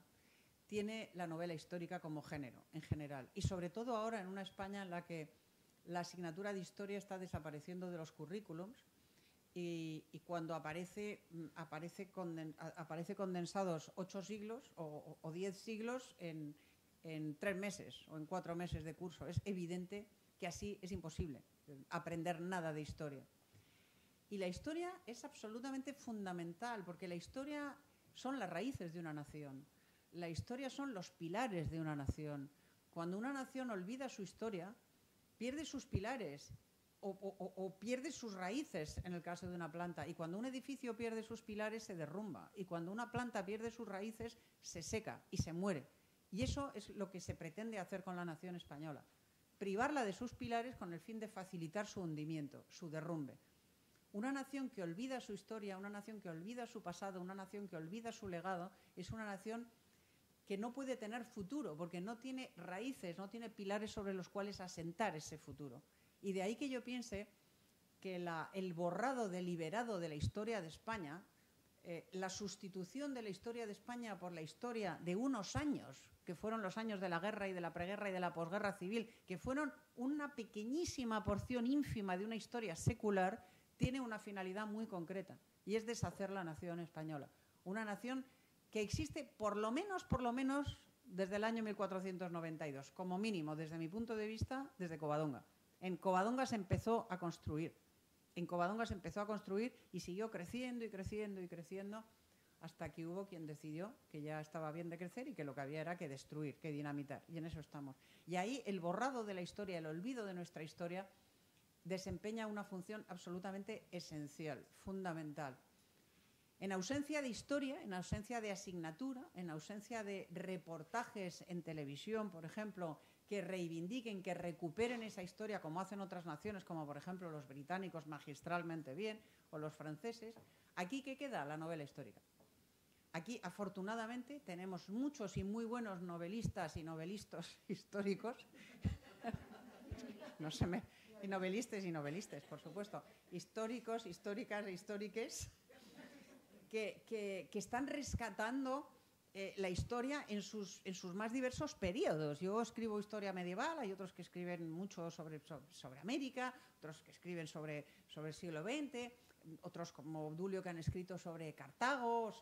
tiene la novela histórica como género, en general. Y sobre todo ahora en una España en la que la asignatura de historia está desapareciendo de los currículums y cuando aparece condensados 8 siglos o 10 siglos en 3 meses o en 4 meses de curso. Es evidente que así es imposible aprender nada de historia. Y la historia es absolutamente fundamental, porque la historia son las raíces de una nación. La historia son los pilares de una nación. Cuando una nación olvida su historia, pierde sus pilares o pierde sus raíces en el caso de una planta. Y cuando un edificio pierde sus pilares, se derrumba. Y cuando una planta pierde sus raíces, se seca y se muere. Y eso es lo que se pretende hacer con la nación española. Privarla de sus pilares con el fin de facilitar su hundimiento, su derrumbe. Una nación que olvida su historia, una nación que olvida su pasado, una nación que olvida su legado, es una nación que no puede tener futuro, porque no tiene raíces, no tiene pilares sobre los cuales asentar ese futuro. Y de ahí que yo piense que el borrado deliberado de la historia de España, la sustitución de la historia de España por la historia de unos años, que fueron los años de la guerra y de la preguerra y de la posguerra civil, que fueron una pequeñísima porción ínfima de una historia secular, tiene una finalidad muy concreta, y es deshacer la nación española. Una nación que existe por lo menos desde el año 1492, como mínimo, desde mi punto de vista, desde Covadonga. En Covadonga se empezó a construir. Y siguió creciendo y creciendo y creciendo hasta que hubo quien decidió que ya estaba bien de crecer y que lo que había era que destruir, que dinamitar, y en eso estamos. Y ahí el borrado de la historia, el olvido de nuestra historia, desempeña una función absolutamente esencial, fundamental. En ausencia de historia, en ausencia de asignatura, en ausencia de reportajes en televisión, por ejemplo, que reivindiquen, que recuperen esa historia como hacen otras naciones, como por ejemplo los británicos magistralmente bien, o los franceses, ¿aquí qué queda? La novela histórica. Aquí, afortunadamente, tenemos muchos y muy buenos novelistas y novelistas históricos. Y novelistes, por supuesto. Históricos, históricas e históricas que están rescatando la historia en sus más diversos periodos. Yo escribo historia medieval, hay otros que escriben mucho sobre América, otros que escriben sobre el siglo XX, otros como Obdulio que han escrito sobre Cartago,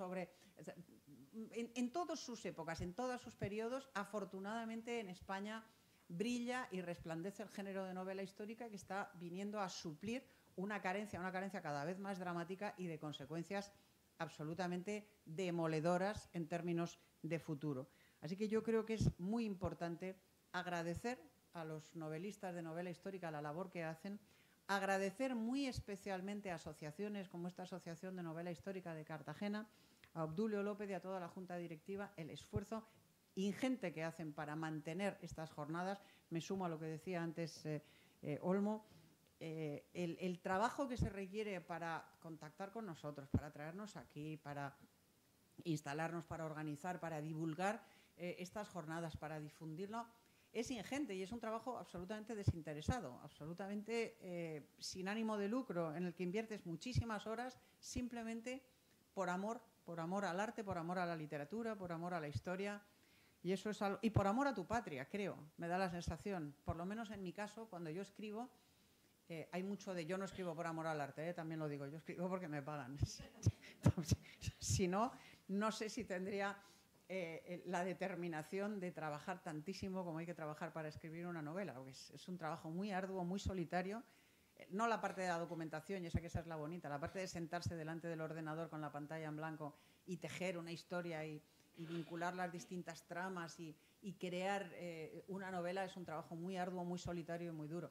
en todas sus épocas, en todos sus periodos. Afortunadamente en España brilla y resplandece el género de novela histórica que está viniendo a suplir una carencia cada vez más dramática y de consecuencias absolutamente demoledoras en términos de futuro. Así que yo creo que es muy importante agradecer a los novelistas de novela histórica la labor que hacen, agradecer muy especialmente a asociaciones como esta Asociación de Novela Histórica de Cartagena, a Obdulio López y a toda la Junta Directiva el esfuerzo ingente que hacen para mantener estas jornadas. Me sumo a lo que decía antes Olmo. El trabajo que se requiere para contactar con nosotros, para traernos aquí, para instalarnos, para organizar, para divulgar estas jornadas, para difundirlo, es ingente y es un trabajo absolutamente desinteresado, absolutamente sin ánimo de lucro, en el que inviertes muchísimas horas simplemente por amor al arte, por amor a la literatura, por amor a la historia. Y eso es algo, y por amor a tu patria, creo, me da la sensación. Por lo menos en mi caso, cuando yo escribo, hay mucho de... Yo no escribo por amor al arte, también lo digo, yo escribo porque me pagan. Si no, no sé si tendría la determinación de trabajar tantísimo como hay que trabajar para escribir una novela, porque es un trabajo muy arduo, muy solitario. No la parte de la documentación, y esa es la bonita, la parte de sentarse delante del ordenador con la pantalla en blanco y tejer una historia y vincular las distintas tramas y crear una novela es un trabajo muy arduo, muy solitario y muy duro.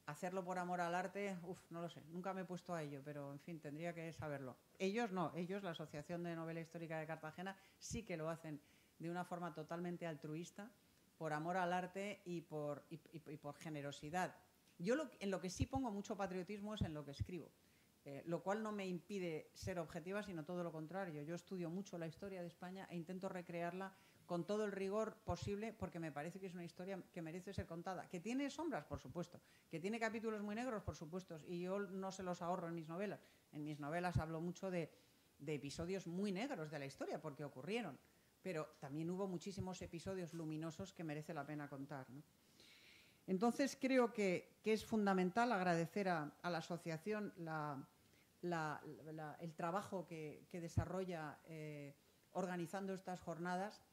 Hacerlo por amor al arte, no lo sé, nunca me he puesto a ello, pero en fin, tendría que saberlo. Ellos no, la Asociación de Novela Histórica de Cartagena, sí que lo hacen de una forma totalmente altruista, por amor al arte y por generosidad. Yo en lo que sí pongo mucho patriotismo es en lo que escribo, lo cual no me impide ser objetiva, sino todo lo contrario. Yo estudio mucho la historia de España e intento recrearla con todo el rigor posible, porque me parece que es una historia que merece ser contada, que tiene sombras, por supuesto, que tiene capítulos muy negros, por supuesto, y yo no se los ahorro en mis novelas. En mis novelas hablo mucho de episodios muy negros de la historia, porque ocurrieron, pero también hubo muchísimos episodios luminosos que merece la pena contar, ¿no? Entonces creo que es fundamental agradecer a la asociación el trabajo que desarrolla organizando estas jornadas,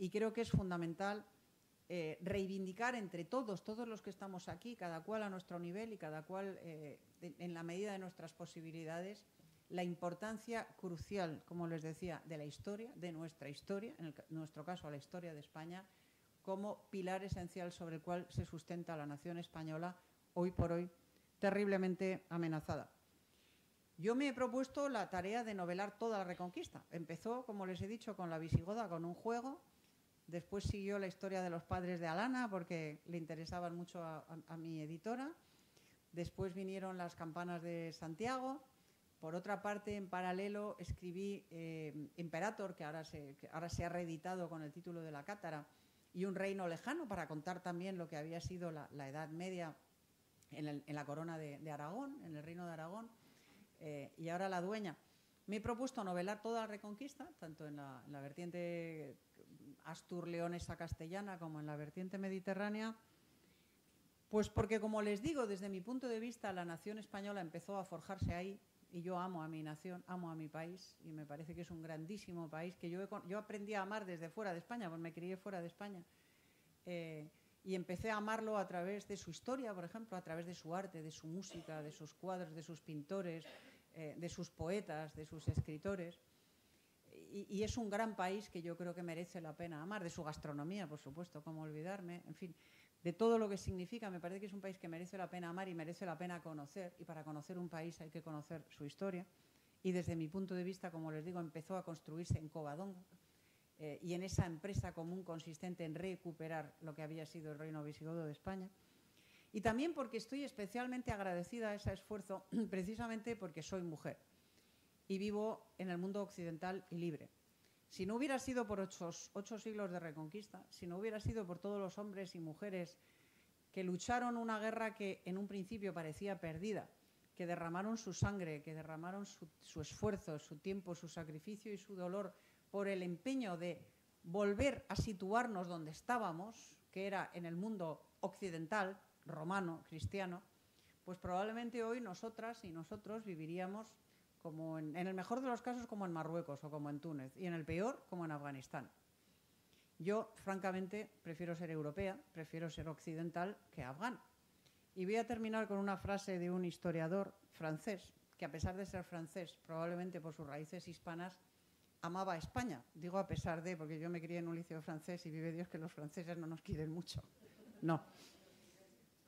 y creo que es fundamental reivindicar entre todos los que estamos aquí, cada cual a nuestro nivel y cada cual en la medida de nuestras posibilidades, la importancia crucial, como les decía, de la historia, de nuestra historia, en nuestro caso la historia de España, como pilar esencial sobre el cual se sustenta la nación española, hoy por hoy terriblemente amenazada. Yo me he propuesto la tarea de novelar toda la Reconquista. Empezó, como les he dicho, con la visigoda, con un juego. Después siguió la historia de los padres de Alana, porque le interesaban mucho a mi editora. Después vinieron las campanas de Santiago. Por otra parte, en paralelo, escribí Imperator, que ahora se ha reeditado con el título de La Cátara, y Un reino lejano, para contar también lo que había sido la Edad Media en la corona de Aragón, en el reino de Aragón, y ahora La dueña. Me he propuesto novelar toda la Reconquista, tanto en la vertiente astur-leonesa castellana como en la vertiente mediterránea, pues porque, como les digo, desde mi punto de vista, la nación española empezó a forjarse ahí, y yo amo a mi nación, amo a mi país, y me parece que es un grandísimo país que yo aprendí a amar desde fuera de España, pues me crié fuera de España, y empecé a amarlo a través de su historia, por ejemplo, a través de su arte, de su música, de sus cuadros, de sus pintores, de sus poetas, de sus escritores. y es un gran país que yo creo que merece la pena amar, de su gastronomía, por supuesto, cómo olvidarme, en fin, de todo lo que significa. Me parece que es un país que merece la pena amar y merece la pena conocer, y para conocer un país hay que conocer su historia. Y desde mi punto de vista, como les digo, empezó a construirse en Covadonga y en esa empresa común consistente en recuperar lo que había sido el reino visigodo de España. Y también porque estoy especialmente agradecida a ese esfuerzo, precisamente porque soy mujer y vivo en el mundo occidental y libre. Si no hubiera sido por 8 siglos de reconquista, si no hubiera sido por todos los hombres y mujeres que lucharon una guerra que en un principio parecía perdida, que derramaron su sangre, que derramaron su esfuerzo, su tiempo, su sacrificio y su dolor por el empeño de volver a situarnos donde estábamos, que era en el mundo occidental, romano, cristiano, pues probablemente hoy nosotras y nosotros viviríamos como en el mejor de los casos como en Marruecos o como en Túnez, y en el peor como en Afganistán. Yo, francamente, prefiero ser europea, prefiero ser occidental que afgán. Y voy a terminar con una frase de un historiador francés, que a pesar de ser francés, probablemente por sus raíces hispanas, amaba a España. Digo a pesar de, porque yo me crié en un liceo francés y vive Dios que los franceses no nos quieren mucho. No.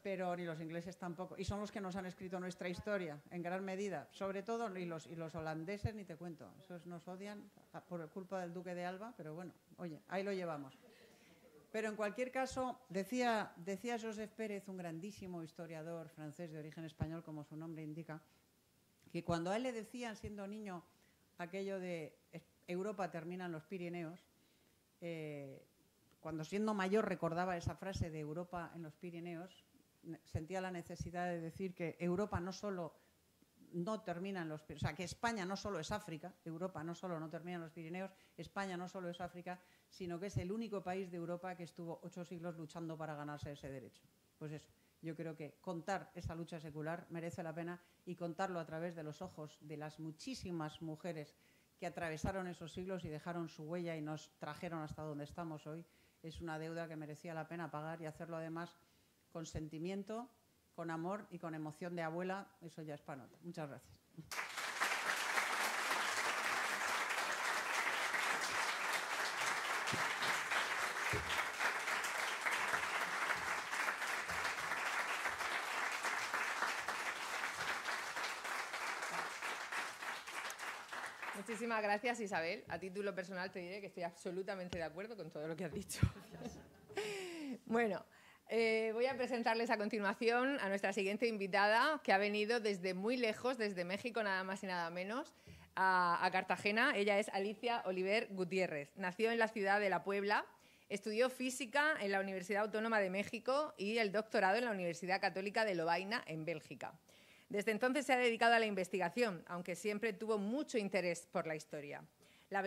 Pero ni los ingleses tampoco. Y son los que nos han escrito nuestra historia, en gran medida. Sobre todo, y los holandeses, ni te cuento. Esos nos odian por culpa del duque de Alba, pero bueno, oye, ahí lo llevamos. Pero en cualquier caso, decía Joseph Pérez, un grandísimo historiador francés de origen español, como su nombre indica, que cuando a él le decían, siendo niño, aquello de Europa termina en los Pirineos, cuando siendo mayor recordaba esa frase de Europa en los Pirineos, sentía la necesidad de decir que Europa no solo no termina en los Pirineos, o sea, que España no solo es África, Europa no solo no termina en los Pirineos, España no solo es África, sino que es el único país de Europa que estuvo 8 siglos luchando para ganarse ese derecho. Pues eso, yo creo que contar esa lucha secular merece la pena, y contarlo a través de los ojos de las muchísimas mujeres que atravesaron esos siglos y dejaron su huella y nos trajeron hasta donde estamos hoy, es una deuda que merecía la pena pagar, y hacerlo además con sentimiento, con amor y con emoción de abuela, eso ya es para nota. Muchas gracias. Muchísimas gracias, Isabel. A título personal te diré que estoy absolutamente de acuerdo con todo lo que has dicho. Bueno, voy a presentarles a continuación a nuestra siguiente invitada, que ha venido desde muy lejos, desde México nada más y nada menos, a Cartagena. Ella es Alicia Oliver Gutiérrez. Nació en la ciudad de La Puebla, estudió física en la Universidad Autónoma de México y el doctorado en la Universidad Católica de Lovaina, en Bélgica. Desde entonces se ha dedicado a la investigación, aunque siempre tuvo mucho interés por la historia. La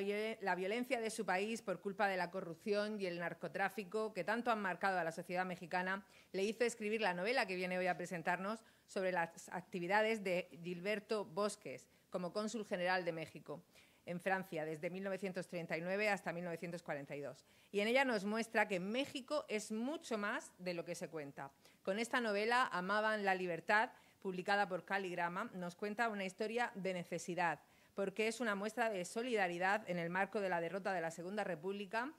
violencia de su país por culpa de la corrupción y el narcotráfico que tanto han marcado a la sociedad mexicana le hizo escribir la novela que viene hoy a presentarnos sobre las actividades de Gilberto Bosques como cónsul general de México en Francia desde 1939 hasta 1942. Y en ella nos muestra que México es mucho más de lo que se cuenta. Con esta novela, Amaban la libertad, publicada por Caligrama, nos cuenta una historia de necesidad, porque es una muestra de solidaridad en el marco de la derrota de la Segunda República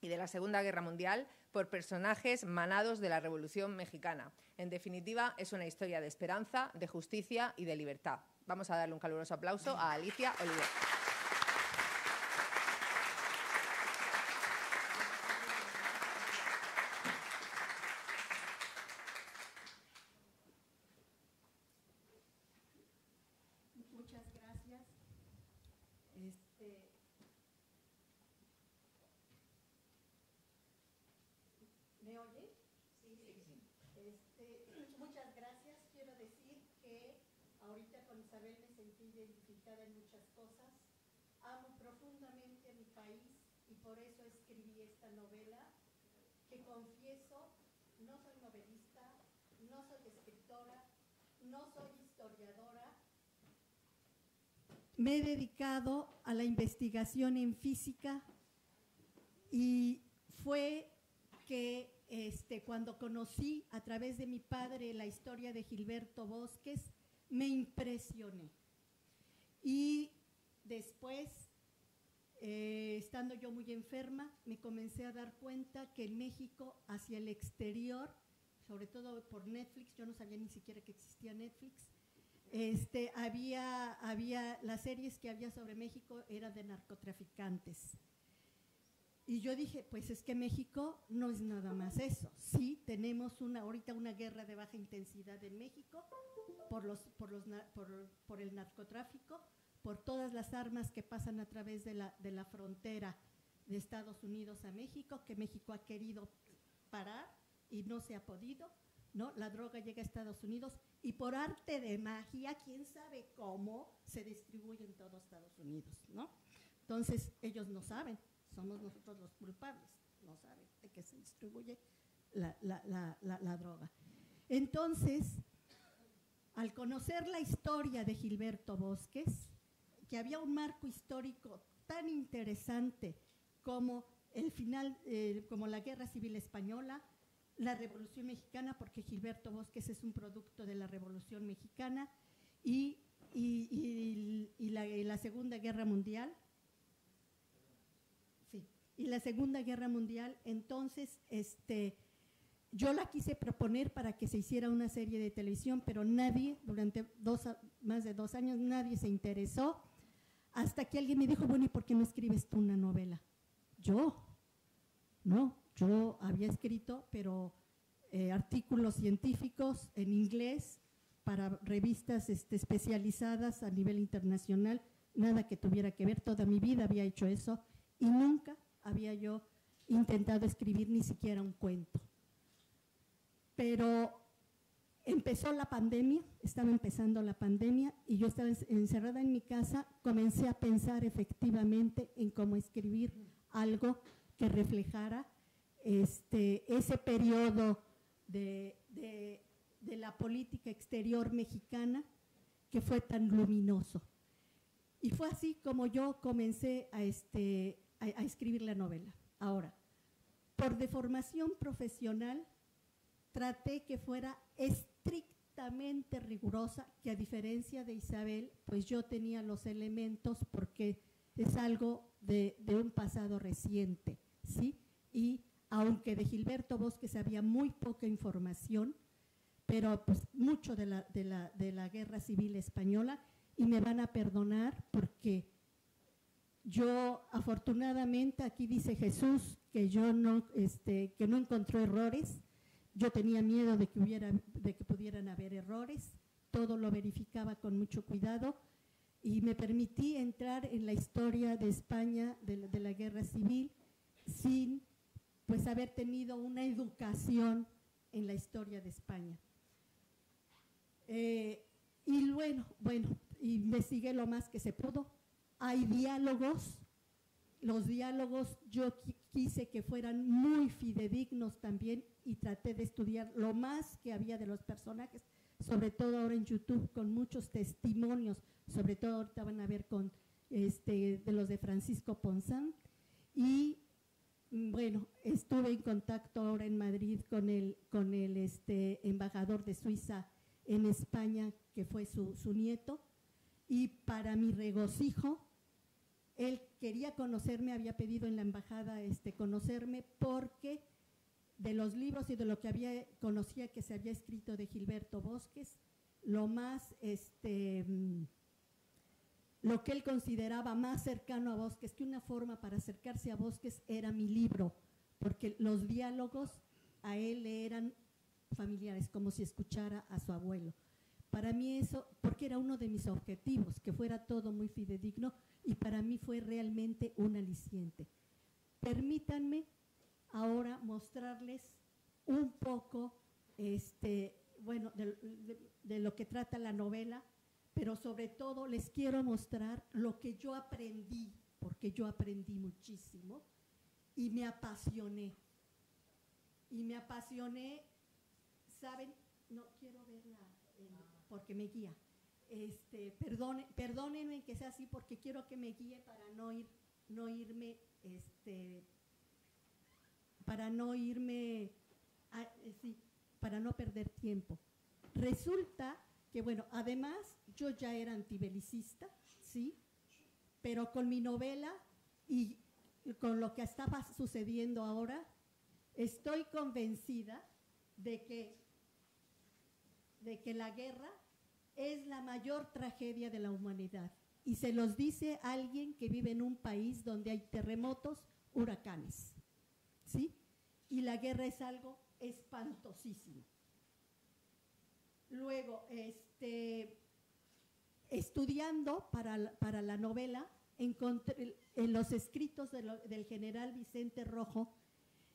y de la Segunda Guerra Mundial por personajes manados de la Revolución Mexicana. En definitiva, es una historia de esperanza, de justicia y de libertad. Vamos a darle un caluroso aplauso a Alicia Oliver. ¿Me oye? Sí, sí, sí. Muchas gracias. Quiero decir que ahorita con Isabel me sentí identificada en muchas cosas. Amo profundamente a mi país y por eso escribí esta novela, que confieso, no soy novelista, no soy escritora, no soy historiadora. Me he dedicado a la investigación en física y fue que cuando conocí a través de mi padre la historia de Gilberto Bosques, me impresioné. Y después estando yo muy enferma, me comencé a dar cuenta que en México, hacia el exterior, sobre todo por Netflix, yo no sabía ni siquiera que existía Netflix, había las series que había sobre México eran de narcotraficantes. Y yo dije, pues es que México no es nada más eso. Sí, tenemos ahorita una guerra de baja intensidad en México por el narcotráfico, por todas las armas que pasan a través de la frontera de Estados Unidos a México, que México ha querido parar y no se ha podido, ¿no? La droga llega a Estados Unidos y por arte de magia, quién sabe cómo, se distribuye en todo Estados Unidos, ¿no? Entonces, ellos no saben, somos nosotros los culpables, no saben de que se distribuye la droga. Entonces, al conocer la historia de Gilberto Bosques, que había un marco histórico tan interesante como el final, como la Guerra Civil Española, la Revolución Mexicana, porque Gilberto Bosques es un producto de la Revolución Mexicana, y la Segunda Guerra Mundial. Sí, y la Segunda Guerra Mundial. Entonces, yo la quise proponer para que se hiciera una serie de televisión, pero nadie, durante más de 2 años, nadie se interesó, hasta que alguien me dijo, bueno, ¿y por qué no escribes tú una novela? Yo había escrito, pero artículos científicos en inglés para revistas especializadas a nivel internacional, nada que tuviera que ver, toda mi vida había hecho eso y nunca había yo intentado escribir ni siquiera un cuento. Pero empezó la pandemia, estaba empezando la pandemia y yo estaba encerrada en mi casa, comencé a pensar efectivamente en cómo escribir algo que reflejara ese periodo de la política exterior mexicana que fue tan luminoso. Y fue así como yo comencé a escribir la novela. Ahora, por deformación profesional, traté que fuera estrictamente rigurosa, que a diferencia de Isabel, pues yo tenía los elementos porque es algo de un pasado reciente, ¿sí? Y aunque de Gilberto Bosques había muy poca información, pero pues mucho de la Guerra Civil Española, y me van a perdonar porque yo afortunadamente, aquí dice Jesús que que no encontró errores. Yo tenía miedo de que pudieran haber errores, todo lo verificaba con mucho cuidado y me permití entrar en la historia de España, de la Guerra Civil, sin pues haber tenido una educación en la historia de España. Y bueno, investigué lo más que se pudo. Hay diálogos, los diálogos yo quise que fueran muy fidedignos también y traté de estudiar lo más que había de los personajes, sobre todo ahora en YouTube con muchos testimonios, sobre todo ahorita van a ver con de los de Francisco Ponzán. Y bueno, estuve en contacto ahora en Madrid con el embajador de Suiza en España, que fue su nieto, y para mi regocijo, él quería conocerme, había pedido en la embajada conocerme porque de los libros y de lo que conocía que se había escrito de Gilberto Bosques, lo más, lo que él consideraba más cercano a Bosques, que una forma para acercarse a Bosques era mi libro, porque los diálogos a él le eran familiares, como si escuchara a su abuelo. Para mí eso, porque era uno de mis objetivos, que fuera todo muy fidedigno, y para mí fue realmente un aliciente. Permítanme ahora mostrarles un poco, bueno, de lo que trata la novela, pero sobre todo les quiero mostrar lo que yo aprendí, porque yo aprendí muchísimo y me apasioné. Y me apasioné, ¿saben? No quiero verla porque me guía. Perdónenme que sea así porque quiero que me guíe para no irme, para no perder tiempo. Resulta que, bueno, además yo ya era antibelicista, ¿sí? Pero con mi novela y con lo que estaba sucediendo ahora, estoy convencida de que la guerra es la mayor tragedia de la humanidad. Y se los dice alguien que vive en un país donde hay terremotos, huracanes, ¿sí? Y la guerra es algo espantosísimo. Luego, estudiando para la novela, encontré en los escritos del general Vicente Rojo,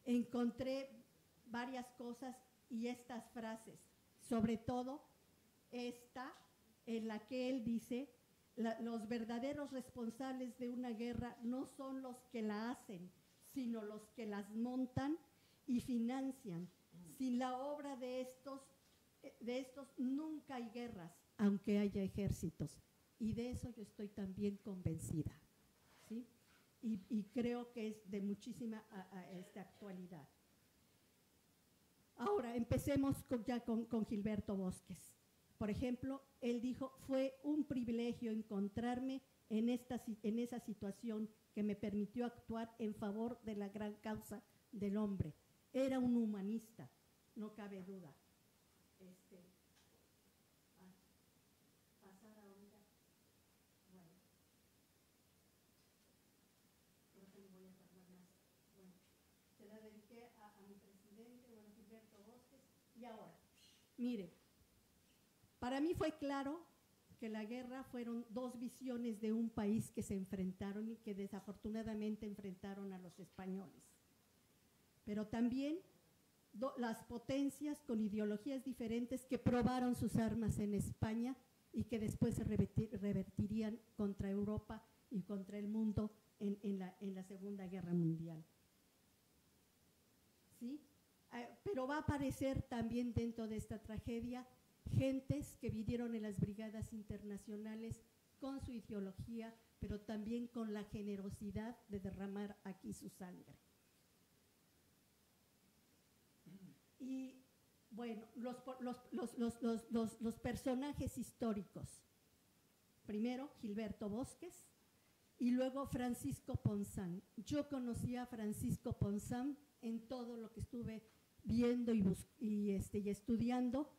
encontré varias cosas y estas frases, sobre todo esta en la que él dice: los verdaderos responsables de una guerra no son los que la hacen, sino los que las montan y financian. Sin la obra de estos nunca hay guerras, aunque haya ejércitos. Y de eso yo estoy también convencida, ¿sí? Y creo que es de muchísima actualidad. Ahora, empecemos con Gilberto Bosques. Por ejemplo, él dijo: fue un privilegio encontrarme en esa situación que me permitió actuar en favor de la gran causa del hombre. Era un humanista, no cabe duda. Pasar ahorita. Bueno. Creo que me voy a tardar más. Bueno, se la dediqué a mi presidente, bueno, Gilberto Bosques. Y ahora, mire, para mí fue claro que la guerra fueron dos visiones de un país que se enfrentaron y que desafortunadamente enfrentaron a los españoles. Pero también las potencias con ideologías diferentes que probaron sus armas en España y que después se revertirían contra Europa y contra el mundo en la Segunda Guerra Mundial. ¿Sí? Pero va a aparecer también dentro de esta tragedia gentes que vinieron en las brigadas internacionales con su ideología, pero también con la generosidad de derramar aquí su sangre. Y bueno, los personajes históricos. Primero Gilberto Bosques y luego Francisco Ponzán. Yo conocí a Francisco Ponzán en todo lo que estuve viendo y estudiando,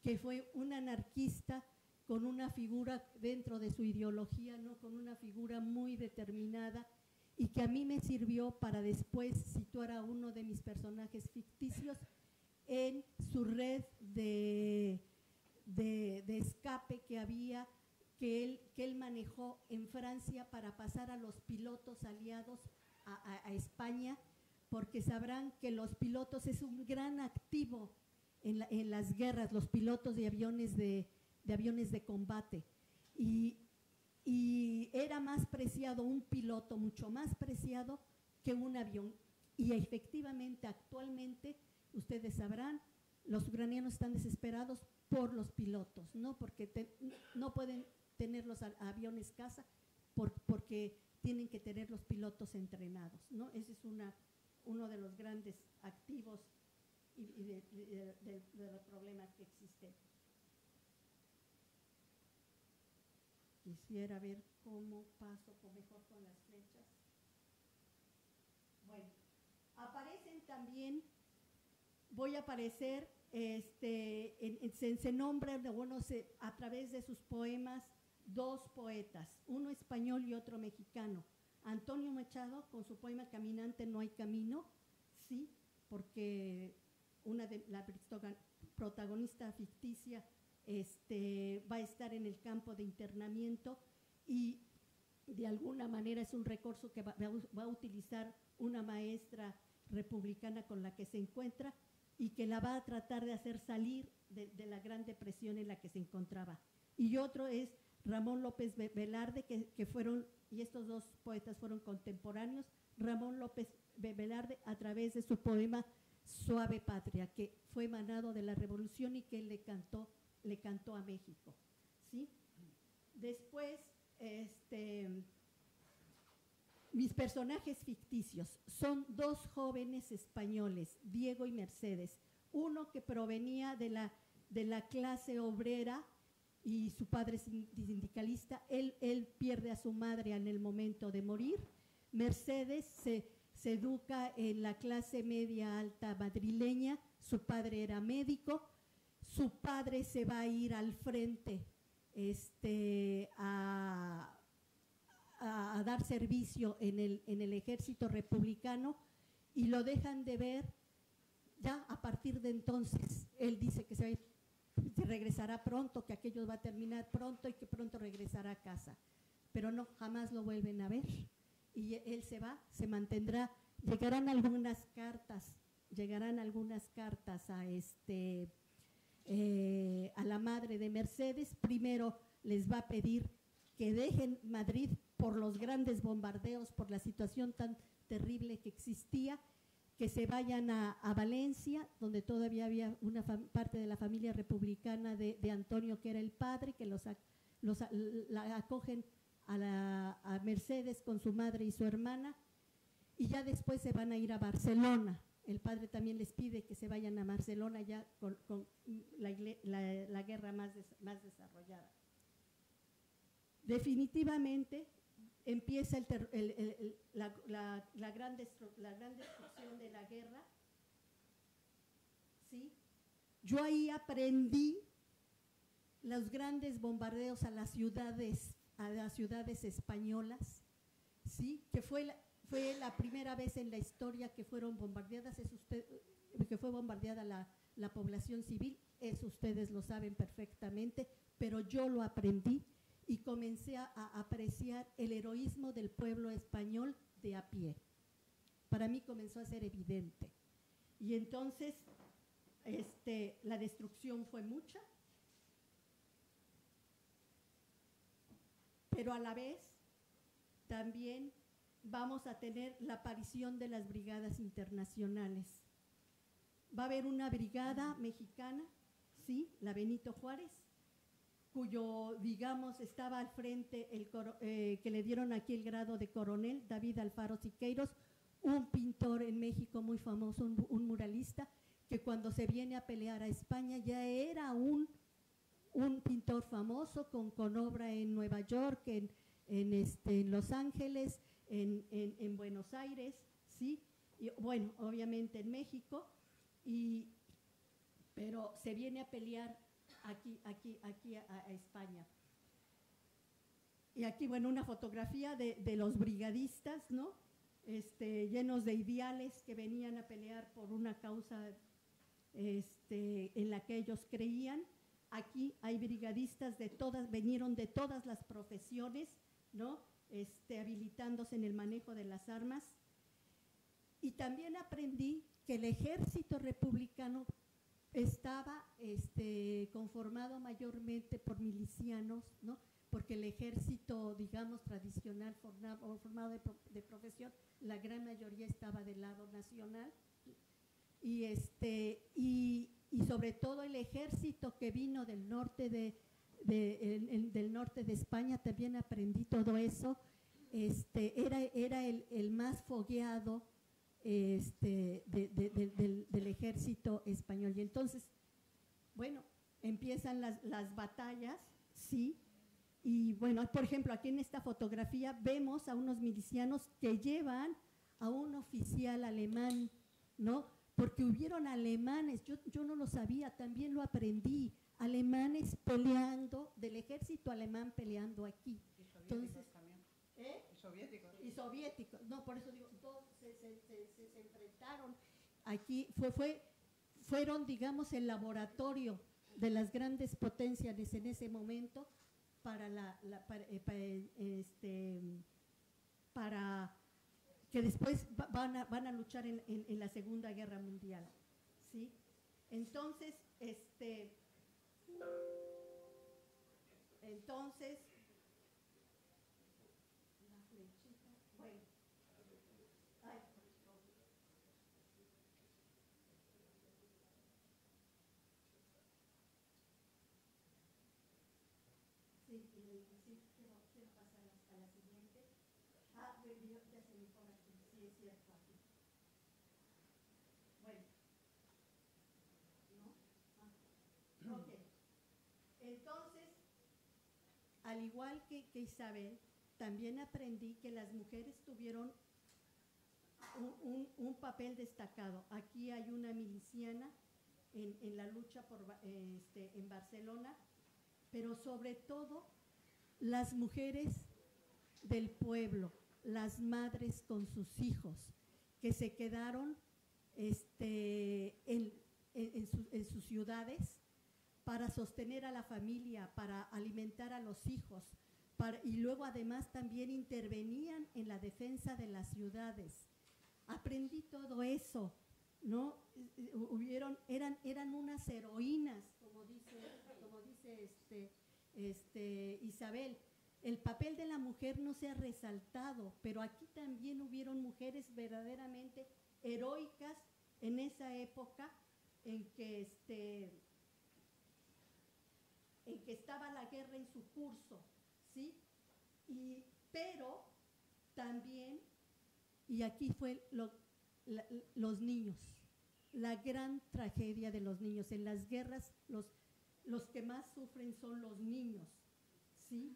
que fue un anarquista con una figura dentro de su ideología, ¿no? Con una figura muy determinada, y que a mí me sirvió para después situar a uno de mis personajes ficticios en su red de escape que había, que él manejó en Francia para pasar a los pilotos aliados a España, porque sabrán que los pilotos es un gran activo en las guerras, los pilotos de aviones de combate. Y era más preciado un piloto, mucho más preciado que un avión. Y efectivamente, actualmente, ustedes sabrán, los ucranianos están desesperados por los pilotos, ¿no? Porque no pueden tener los aviones caza porque tienen que tener los pilotos entrenados, ¿no? Ese es uno de los grandes activos y de los problemas que existen. Quisiera ver cómo paso mejor con las flechas. Bueno, aparecen también, voy a aparecer, se nombran, bueno, a través de sus poemas, dos poetas, uno español y otro mexicano. Antonio Machado, con su poema Caminante no hay camino, sí, porque la protagonista ficticia va a estar en el campo de internamiento y de alguna manera es un recurso que va a utilizar una maestra republicana con la que se encuentra y que la va a tratar de hacer salir de la gran depresión en la que se encontraba. Y otro es Ramón López Velarde, que fueron, y estos dos poetas fueron contemporáneos. Ramón López Velarde, a través de su poema Suave Patria, que fue emanado de la Revolución y que él le cantó a México, ¿sí? Después, mis personajes ficticios son dos jóvenes españoles, Diego y Mercedes, uno que provenía de la clase obrera y su padre sindicalista. Él pierde a su madre en el momento de morir, Mercedes se educa en la clase media alta madrileña, su padre era médico, su padre se va a ir al frente a dar servicio en el ejército republicano y lo dejan de ver ya a partir de entonces. Él dice que se regresará pronto, que aquello va a terminar pronto y que pronto regresará a casa, pero no, jamás lo vuelven a ver. Y él se va, se mantendrá. Llegarán algunas cartas a la madre de Mercedes. Primero les va a pedir que dejen Madrid por los grandes bombardeos, por la situación tan terrible que existía, que se vayan a Valencia, donde todavía había una parte de la familia republicana de Antonio, que era el padre, que la acogen a Mercedes con su madre y su hermana, y ya después se van a ir a Barcelona. El padre también les pide que se vayan a Barcelona ya con la guerra más desarrollada. Definitivamente empieza la gran destrucción de la guerra. ¿Sí? Yo ahí aprendí los grandes bombardeos a las ciudades españolas, ¿sí? Que fue la primera vez en la historia que fueron bombardeadas, que fue bombardeada la población civil. Eso ustedes lo saben perfectamente, pero yo lo aprendí y comencé a apreciar el heroísmo del pueblo español de a pie. Para mí comenzó a ser evidente. Y entonces la destrucción fue mucha, pero a la vez también vamos a tener la aparición de las brigadas internacionales. Va a haber una brigada mexicana, sí, la Benito Juárez, cuyo, digamos, estaba al frente, que le dieron aquí el grado de coronel, David Alfaro Siqueiros, un pintor en México muy famoso, un muralista, que cuando se viene a pelear a España ya era un pintor famoso, con obra en Nueva York, en Los Ángeles, en Buenos Aires, ¿sí? Y, bueno, obviamente en México, pero se viene a pelear aquí a España. Y aquí, bueno, una fotografía de los brigadistas, ¿no? Llenos de ideales, que venían a pelear por una causa en la que ellos creían. Aquí hay brigadistas vinieron de todas las profesiones, ¿no? Habilitándose en el manejo de las armas. Y también aprendí que el ejército republicano estaba conformado mayormente por milicianos, ¿no? Porque el ejército, digamos, tradicional, formado de profesión, la gran mayoría estaba del lado nacional. Y sobre todo el ejército que vino del norte del norte de España, también aprendí todo eso. Era el más fogueado del ejército español. Y entonces, bueno, empiezan las batallas, sí. Y bueno, por ejemplo, aquí en esta fotografía vemos a unos milicianos que llevan a un oficial alemán, ¿no? Porque hubieron alemanes, yo no lo sabía, también lo aprendí, alemanes peleando, del ejército alemán peleando aquí. Y soviéticos entonces, también. Y soviéticos, no, por eso digo, todos se enfrentaron. Aquí fueron, digamos, el laboratorio de las grandes potencias en ese momento para que después van a luchar en la Segunda Guerra Mundial, ¿sí? Entonces, la flechita, bueno, ay, sí, quiero pasar a la siguiente. Ya se me pone aquí, sí, es cierto, aquí. Bueno, ¿no? Ok. Entonces, al igual que Isabel, también aprendí que las mujeres tuvieron un papel destacado. Aquí hay una miliciana en la lucha en Barcelona, pero sobre todo las mujeres del pueblo, las madres con sus hijos, que se quedaron en sus ciudades para sostener a la familia, para alimentar a los hijos, y luego además también intervenían en la defensa de las ciudades. Aprendí todo eso, ¿no? Eran unas heroínas, como dice Isabel. El papel de la mujer no se ha resaltado, pero aquí también hubieron mujeres verdaderamente heroicas en esa época en que estaba la guerra en su curso, ¿sí? Pero también, y aquí fue los niños, la gran tragedia de los niños. En las guerras los que más sufren son los niños, ¿sí?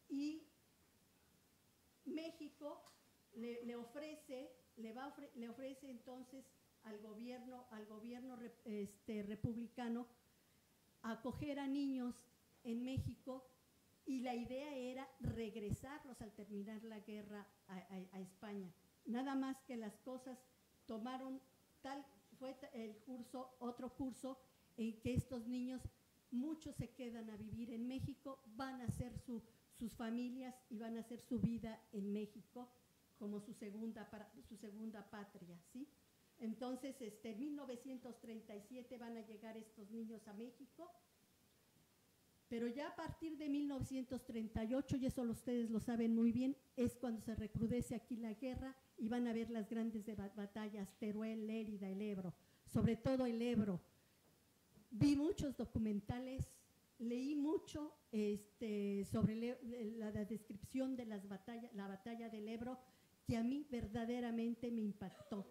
Y México le ofrece entonces al gobierno republicano acoger a niños en México, y la idea era regresarlos al terminar la guerra a España. Nada más que las cosas tomaron fue otro curso en que estos niños, muchos se quedan a vivir en México, van a hacer sus familias y van a hacer su vida en México como su segunda patria, ¿sí? Entonces, en 1937 van a llegar estos niños a México, pero ya a partir de 1938, y eso ustedes lo saben muy bien, es cuando se recrudece aquí la guerra y van a haber las grandes batallas, Teruel, Lérida, el Ebro, sobre todo el Ebro. Vi muchos documentales, leí mucho sobre la descripción de la batalla del Ebro, que a mí verdaderamente me impactó.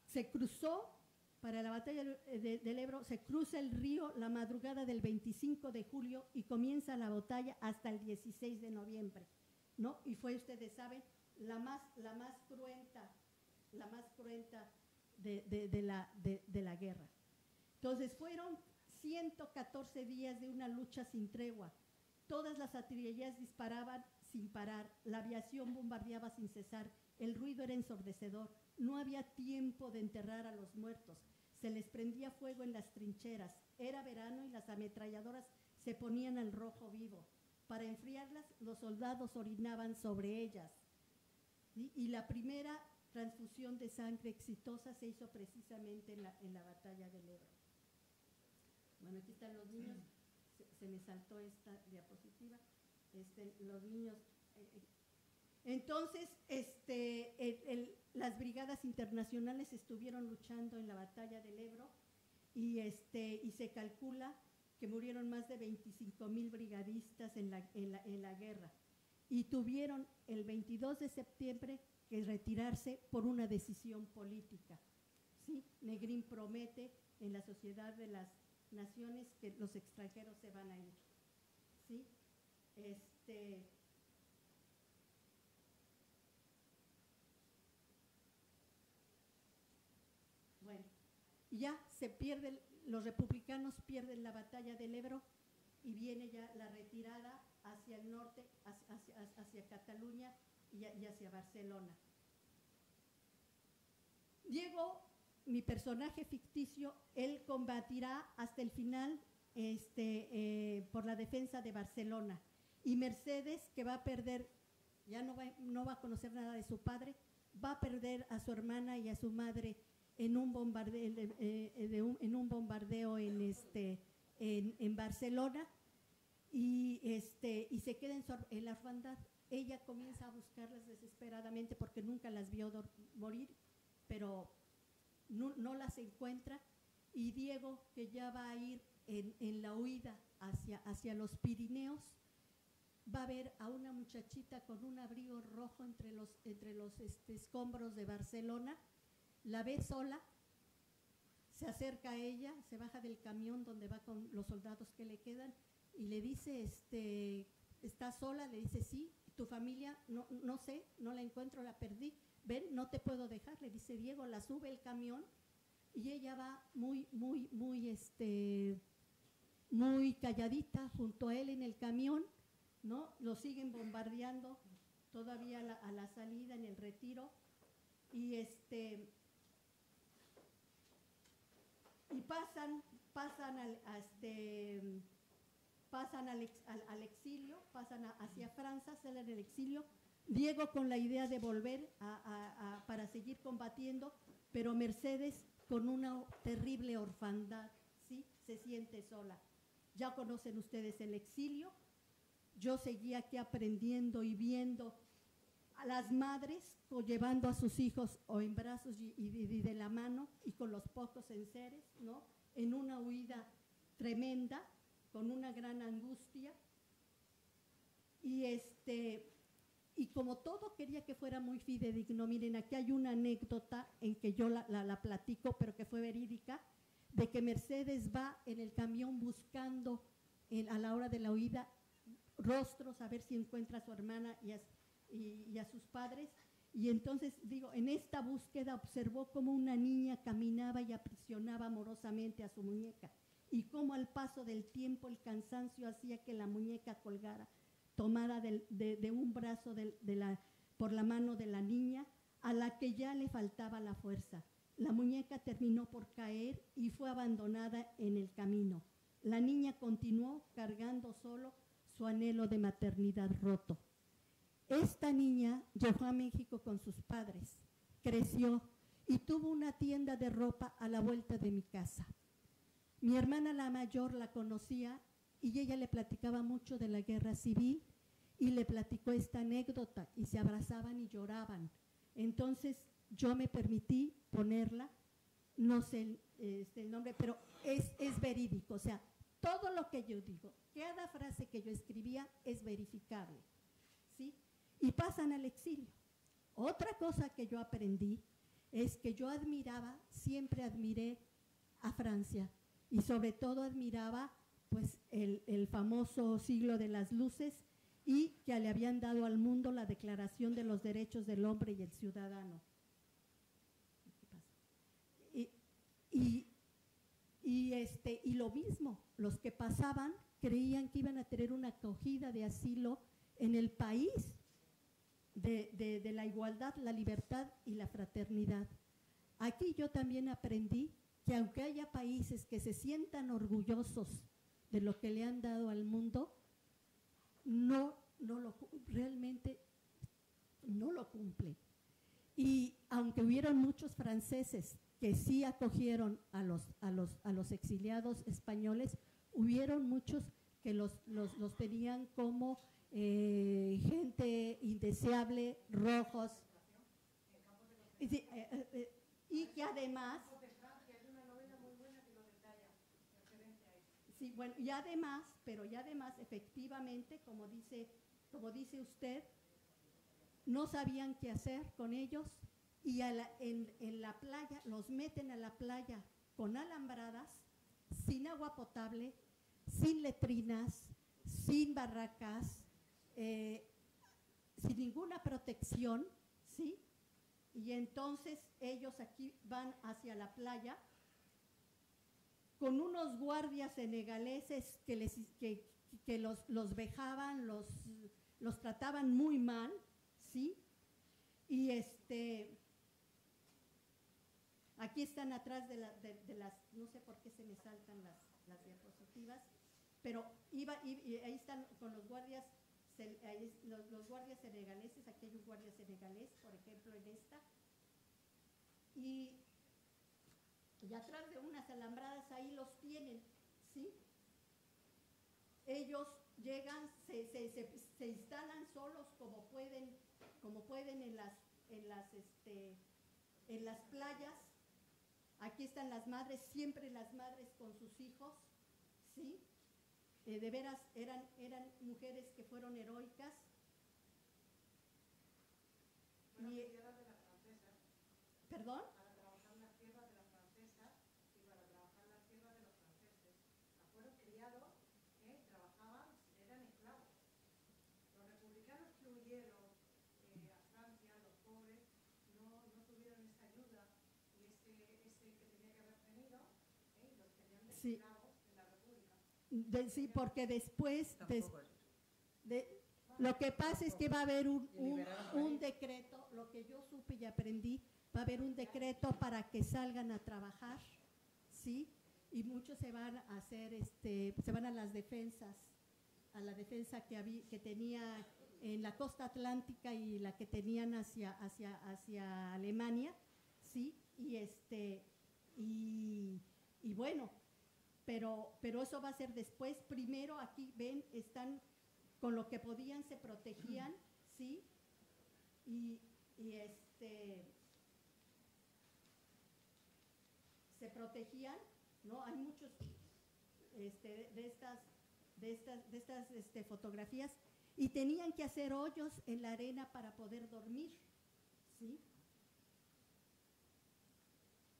Se cruzó, para la batalla del Ebro, se cruza el río la madrugada del 25 de julio y comienza la batalla hasta el 16 de noviembre, ¿no? Y fue, ustedes saben, la más cruenta de la guerra. Entonces fueron 114 días de una lucha sin tregua. Todas las artillerías disparaban sin parar, la aviación bombardeaba sin cesar, el ruido era ensordecedor, no había tiempo de enterrar a los muertos, se les prendía fuego en las trincheras, era verano y las ametralladoras se ponían al rojo vivo. Para enfriarlas, los soldados orinaban sobre ellas. ¿Sí? Y la primera transfusión de sangre exitosa se hizo precisamente en la batalla del Ebro. Bueno, aquí están los niños, se me saltó esta diapositiva, los niños. Entonces, las brigadas internacionales estuvieron luchando en la batalla del Ebro y se calcula que murieron más de 25,000 brigadistas en la guerra, y tuvieron el 22 de septiembre que retirarse por una decisión política. ¿Sí? Negrín promete en la Sociedad de las Naciones que los extranjeros se van a ir. ¿Sí? Bueno, y ya se pierde, los republicanos pierden la batalla del Ebro y viene ya la retirada hacia el norte, hacia Cataluña y hacia Barcelona. Diego, mi personaje ficticio, él combatirá hasta el final por la defensa de Barcelona. Y Mercedes, que va a perder, ya no va a conocer nada de su padre, va a perder a su hermana y a su madre en un bombardeo en Barcelona, y se queda en la orfandad. Ella comienza a buscarlas desesperadamente porque nunca las vio morir, pero no las encuentra, y Diego, que ya va a ir en la huida hacia los Pirineos, va a ver a una muchachita con un abrigo rojo entre los escombros de Barcelona, la ve sola, se acerca a ella, se baja del camión donde va con los soldados que le quedan y le dice, ¿estás sola? Le dice sí, tu familia, no sé, no la encuentro, la perdí. Ven, no te puedo dejar, le dice Diego, la sube el camión y ella va muy calladita junto a él en el camión, ¿no? Lo siguen bombardeando todavía a la salida, en el retiro, y pasan al exilio, pasan hacia Francia, salen del exilio. Diego con la idea de volver para seguir combatiendo, pero Mercedes con una terrible orfandad, ¿sí? Se siente sola. Ya conocen ustedes el exilio. Yo seguía aquí aprendiendo y viendo a las madres llevando a sus hijos o en brazos y de la mano y con los pocos enseres, ¿no? En una huida tremenda, con una gran angustia. Y como todo quería que fuera muy fidedigno, miren, aquí hay una anécdota en que yo la platico, pero que fue verídica, de que Mercedes va en el camión buscando a la hora de la huida rostros, a ver si encuentra a su hermana y a sus padres. Y entonces, digo, en esta búsqueda observó cómo una niña caminaba y aprisionaba amorosamente a su muñeca, y cómo al paso del tiempo el cansancio hacía que la muñeca colgara, tomada de un brazo por la mano de la niña, a la que ya le faltaba la fuerza. La muñeca terminó por caer y fue abandonada en el camino. La niña continuó cargando solo su anhelo de maternidad roto. Esta niña llegó a México con sus padres, creció y tuvo una tienda de ropa a la vuelta de mi casa. Mi hermana la mayor la conocía y ella le platicaba mucho de la guerra civil y le platicó esta anécdota y se abrazaban y lloraban. Entonces yo me permití ponerla, no sé el nombre, pero es verídico. O sea, todo lo que yo digo, cada frase que yo escribía es verificable, ¿sí? Y pasan al exilio. Otra cosa que yo aprendí es que yo siempre admiré a Francia, y sobre todo admiraba pues el famoso siglo de las luces, y que le habían dado al mundo la Declaración de los Derechos del Hombre y el Ciudadano. Y lo mismo, los que pasaban creían que iban a tener una acogida de asilo en el país de la igualdad, la libertad y la fraternidad. Aquí yo también aprendí que aunque haya países que se sientan orgullosos de lo que le han dado al mundo, realmente no lo cumplen. Y aunque hubieron muchos franceses que sí acogieron a los exiliados españoles, hubieron muchos que los tenían como gente indeseable, rojos, y que además… Sí, bueno, y además, efectivamente, como dice usted, no sabían qué hacer con ellos, y en la playa, los meten a la playa con alambradas, sin agua potable, sin letrinas, sin barracas, sin ninguna protección, ¿sí? Y entonces ellos aquí van hacia la playa con unos guardias senegaleses que los vejaban, los trataban muy mal, ¿sí? Y aquí están atrás de las, no sé por qué se me saltan las diapositivas, pero y ahí están con los guardias, los guardias senegaleses. Aquí hay un guardia senegalés, por ejemplo, en esta, y atrás de unas alambradas ahí los tienen, ¿sí? Ellos llegan, se instalan solos como pueden en las playas. Aquí están las madres, siempre las madres con sus hijos, ¿sí? De veras eran mujeres que fueron heroicas. ¿Perdón? Para trabajar la tierra de la francesa y para trabajar la tierra de los franceses. Fueron criados, trabajaban, eran esclavos. Los republicanos que huyeron Sí. Sí, porque después, lo que pasa es que va a haber un decreto, lo que yo supe y aprendí, va a haber un decreto para que salgan a trabajar, ¿sí? Y muchos se van a hacer, se van a las defensas, a la defensa que tenía en la costa atlántica y la que tenían hacia Alemania, ¿sí? Y bueno, pero eso va a ser después. Primero aquí ven, están con lo que podían, se protegían, ¿sí? Se protegían, ¿no? Hay muchos de estas fotografías, y tenían que hacer hoyos en la arena para poder dormir, ¿sí?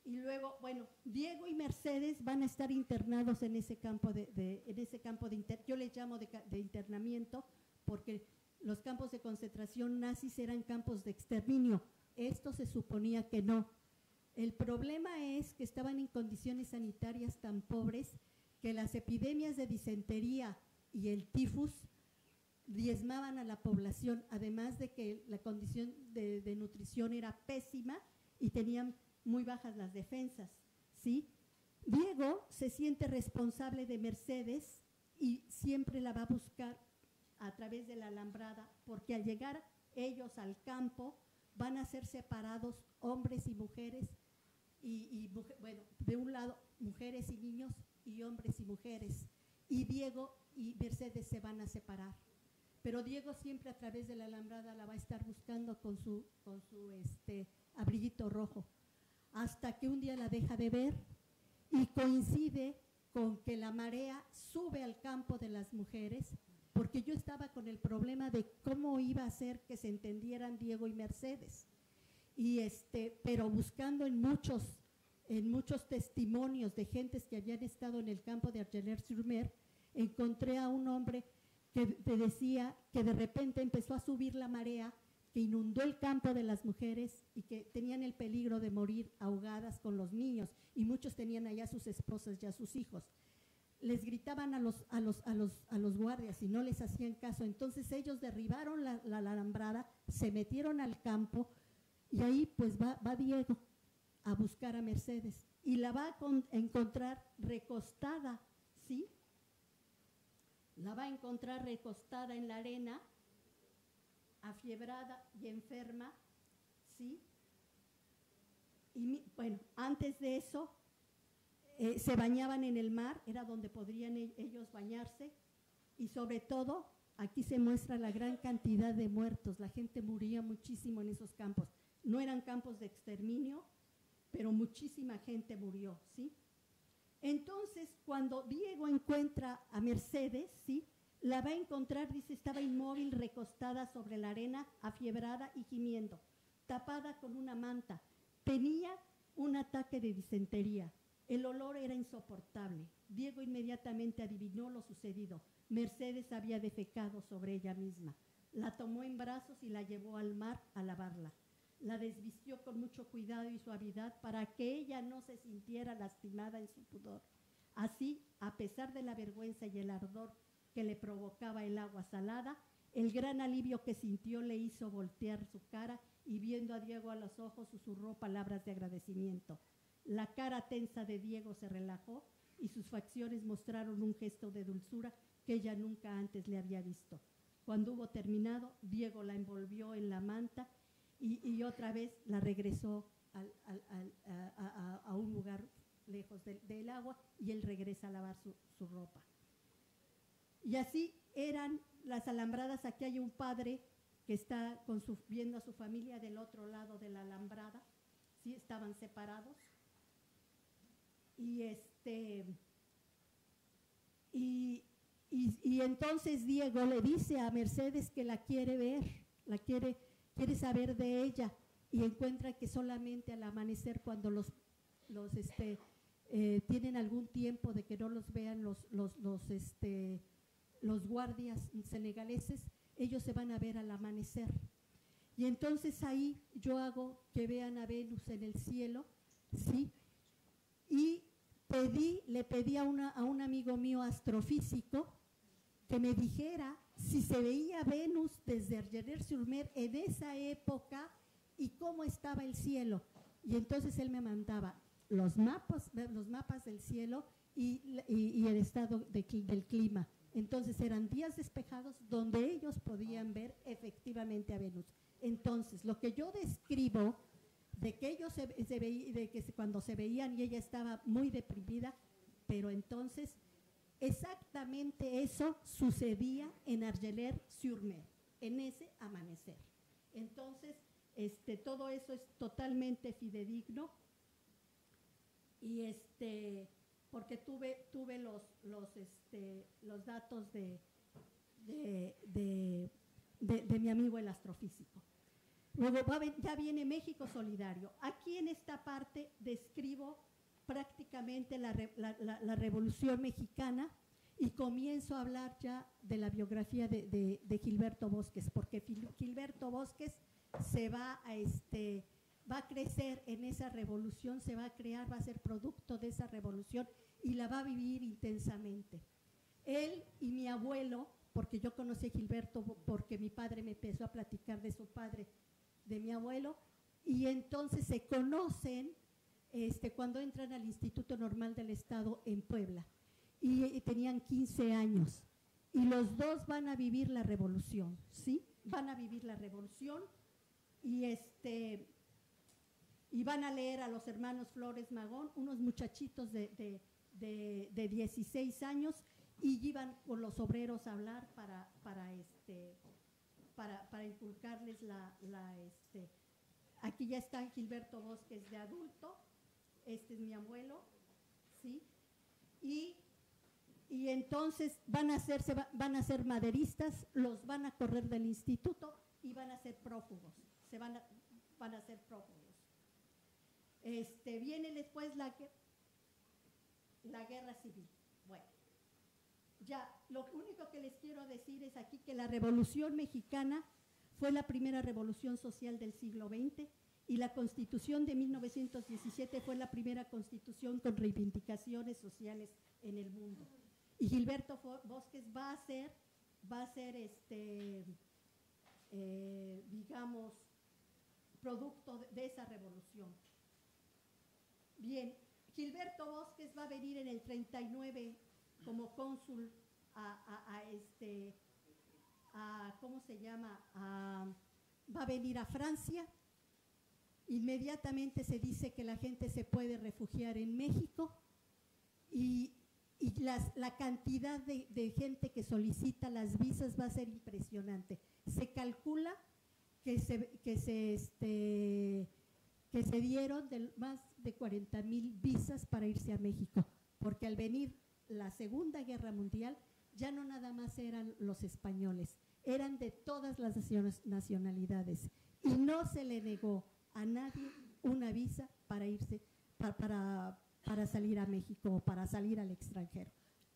Y luego, bueno, Diego y Mercedes van a estar internados en ese campo yo les llamo de internamiento, porque los campos de concentración nazis eran campos de exterminio. Esto se suponía que no. El problema es que estaban en condiciones sanitarias tan pobres que las epidemias de disentería y el tifus diezmaban a la población, además de que la condición de nutrición era pésima y tenían muy bajas las defensas, ¿sí? Diego se siente responsable de Mercedes y siempre la va a buscar a través de la alambrada, porque al llegar ellos al campo van a ser separados hombres y mujeres, bueno, de un lado mujeres y niños y hombres y mujeres, y Diego y Mercedes se van a separar. Pero Diego siempre a través de la alambrada la va a estar buscando con su abriguito rojo, hasta que un día la deja de ver y coincide con que la marea sube al campo de las mujeres, porque yo estaba con el problema de cómo iba a ser que se entendieran Diego y Mercedes. Pero buscando en muchos testimonios de gentes que habían estado en el campo de Argelers-sur-Mer, encontré a un hombre que te decía que de repente empezó a subir la marea, que inundó el campo de las mujeres y que tenían el peligro de morir ahogadas con los niños, y muchos tenían allá a sus esposas y a sus hijos. Les gritaban a los guardias y no les hacían caso. Entonces ellos derribaron la alambrada, se metieron al campo, y ahí pues va Diego a buscar a Mercedes y la va a encontrar recostada, ¿sí? La va a encontrar recostada en la arena, afiebrada y enferma, ¿sí? Y bueno, antes de eso se bañaban en el mar, era donde podrían ellos bañarse, y sobre todo aquí se muestra la gran cantidad de muertos. La gente moría muchísimo en esos campos. No eran campos de exterminio, pero muchísima gente murió, ¿sí? Entonces, cuando Diego encuentra a Mercedes, ¿sí?, la va a encontrar, dice, estaba inmóvil, recostada sobre la arena, afiebrada y gimiendo, tapada con una manta. Tenía un ataque de disentería. El olor era insoportable. Diego inmediatamente adivinó lo sucedido. Mercedes había defecado sobre ella misma. La tomó en brazos y la llevó al mar a lavarla. La desvistió con mucho cuidado y suavidad para que ella no se sintiera lastimada en su pudor. Así, a pesar de la vergüenza y el ardor que le provocaba el agua salada, el gran alivio que sintió le hizo voltear su cara y, viendo a Diego a los ojos, susurró palabras de agradecimiento. La cara tensa de Diego se relajó y sus facciones mostraron un gesto de dulzura que ella nunca antes le había visto. Cuando hubo terminado, Diego la envolvió en la manta y otra vez la regresó a un lugar lejos del agua, y él regresa a lavar su ropa. Y así eran las alambradas. Aquí hay un padre que está viendo a su familia del otro lado de la alambrada, ¿sí? Estaban separados. Y entonces Diego le dice a Mercedes que la quiere ver, quiere saber de ella, y encuentra que solamente al amanecer, cuando tienen algún tiempo de que no los vean los guardias senegaleses, ellos se van a ver al amanecer. Y entonces ahí yo hago que vean a Venus en el cielo, ¿sí? Y le pedí a un amigo mío astrofísico que me dijera si se veía Venus desde Argelers-sur-Mer en esa época y cómo estaba el cielo. Y entonces él me mandaba los mapas del cielo y el estado del clima. Entonces eran días despejados donde ellos podían ver efectivamente a Venus. Entonces, lo que yo describo de que ellos cuando se veían y ella estaba muy deprimida, pero entonces exactamente eso sucedía en Argelers-sur-Mer, en ese amanecer. Entonces, todo eso es totalmente fidedigno y porque tuve los datos de mi amigo el astrofísico. Luego ya viene México Solidario. Aquí en esta parte describo prácticamente la Revolución Mexicana y comienzo a hablar ya de la biografía de Gilberto Bosques, porque Gilberto Bosques va a crecer en esa revolución, se va a crear, va a ser producto de esa revolución y la va a vivir intensamente. Él y mi abuelo, porque yo conocí a Gilberto porque mi padre me empezó a platicar de su padre, de mi abuelo, y entonces se conocen cuando entran al Instituto Normal del Estado en Puebla, y tenían 15 años, y los dos van a vivir la revolución, ¿sí? Van a vivir la revolución, y van a leer a los hermanos Flores Magón, unos muchachitos de 16 años, y iban con los obreros a hablar para inculcarles aquí ya está Gilberto Bosques de adulto, este es mi abuelo, ¿sí? Y entonces van a ser maderistas, los van a correr del instituto y van a ser prófugos, van a ser prófugos. Viene después la guerra civil. Bueno, ya, lo único que les quiero decir es aquí que la Revolución Mexicana fue la primera revolución social del siglo XX y la Constitución de 1917 fue la primera constitución con reivindicaciones sociales en el mundo. Y Gilberto Bosques va a ser digamos, producto de esa revolución. Bien, Gilberto Bosques va a venir en el 39 como cónsul ¿cómo se llama? Va a venir a Francia. Inmediatamente se dice que la gente se puede refugiar en México y la cantidad de gente que solicita las visas va a ser impresionante. Se calcula que se dieron más de 40,000 visas para irse a México, porque al venir la Segunda Guerra Mundial ya no nada más eran los españoles, eran de todas las nacionalidades y no se le negó a nadie una visa para irse, para salir a México o para salir al extranjero.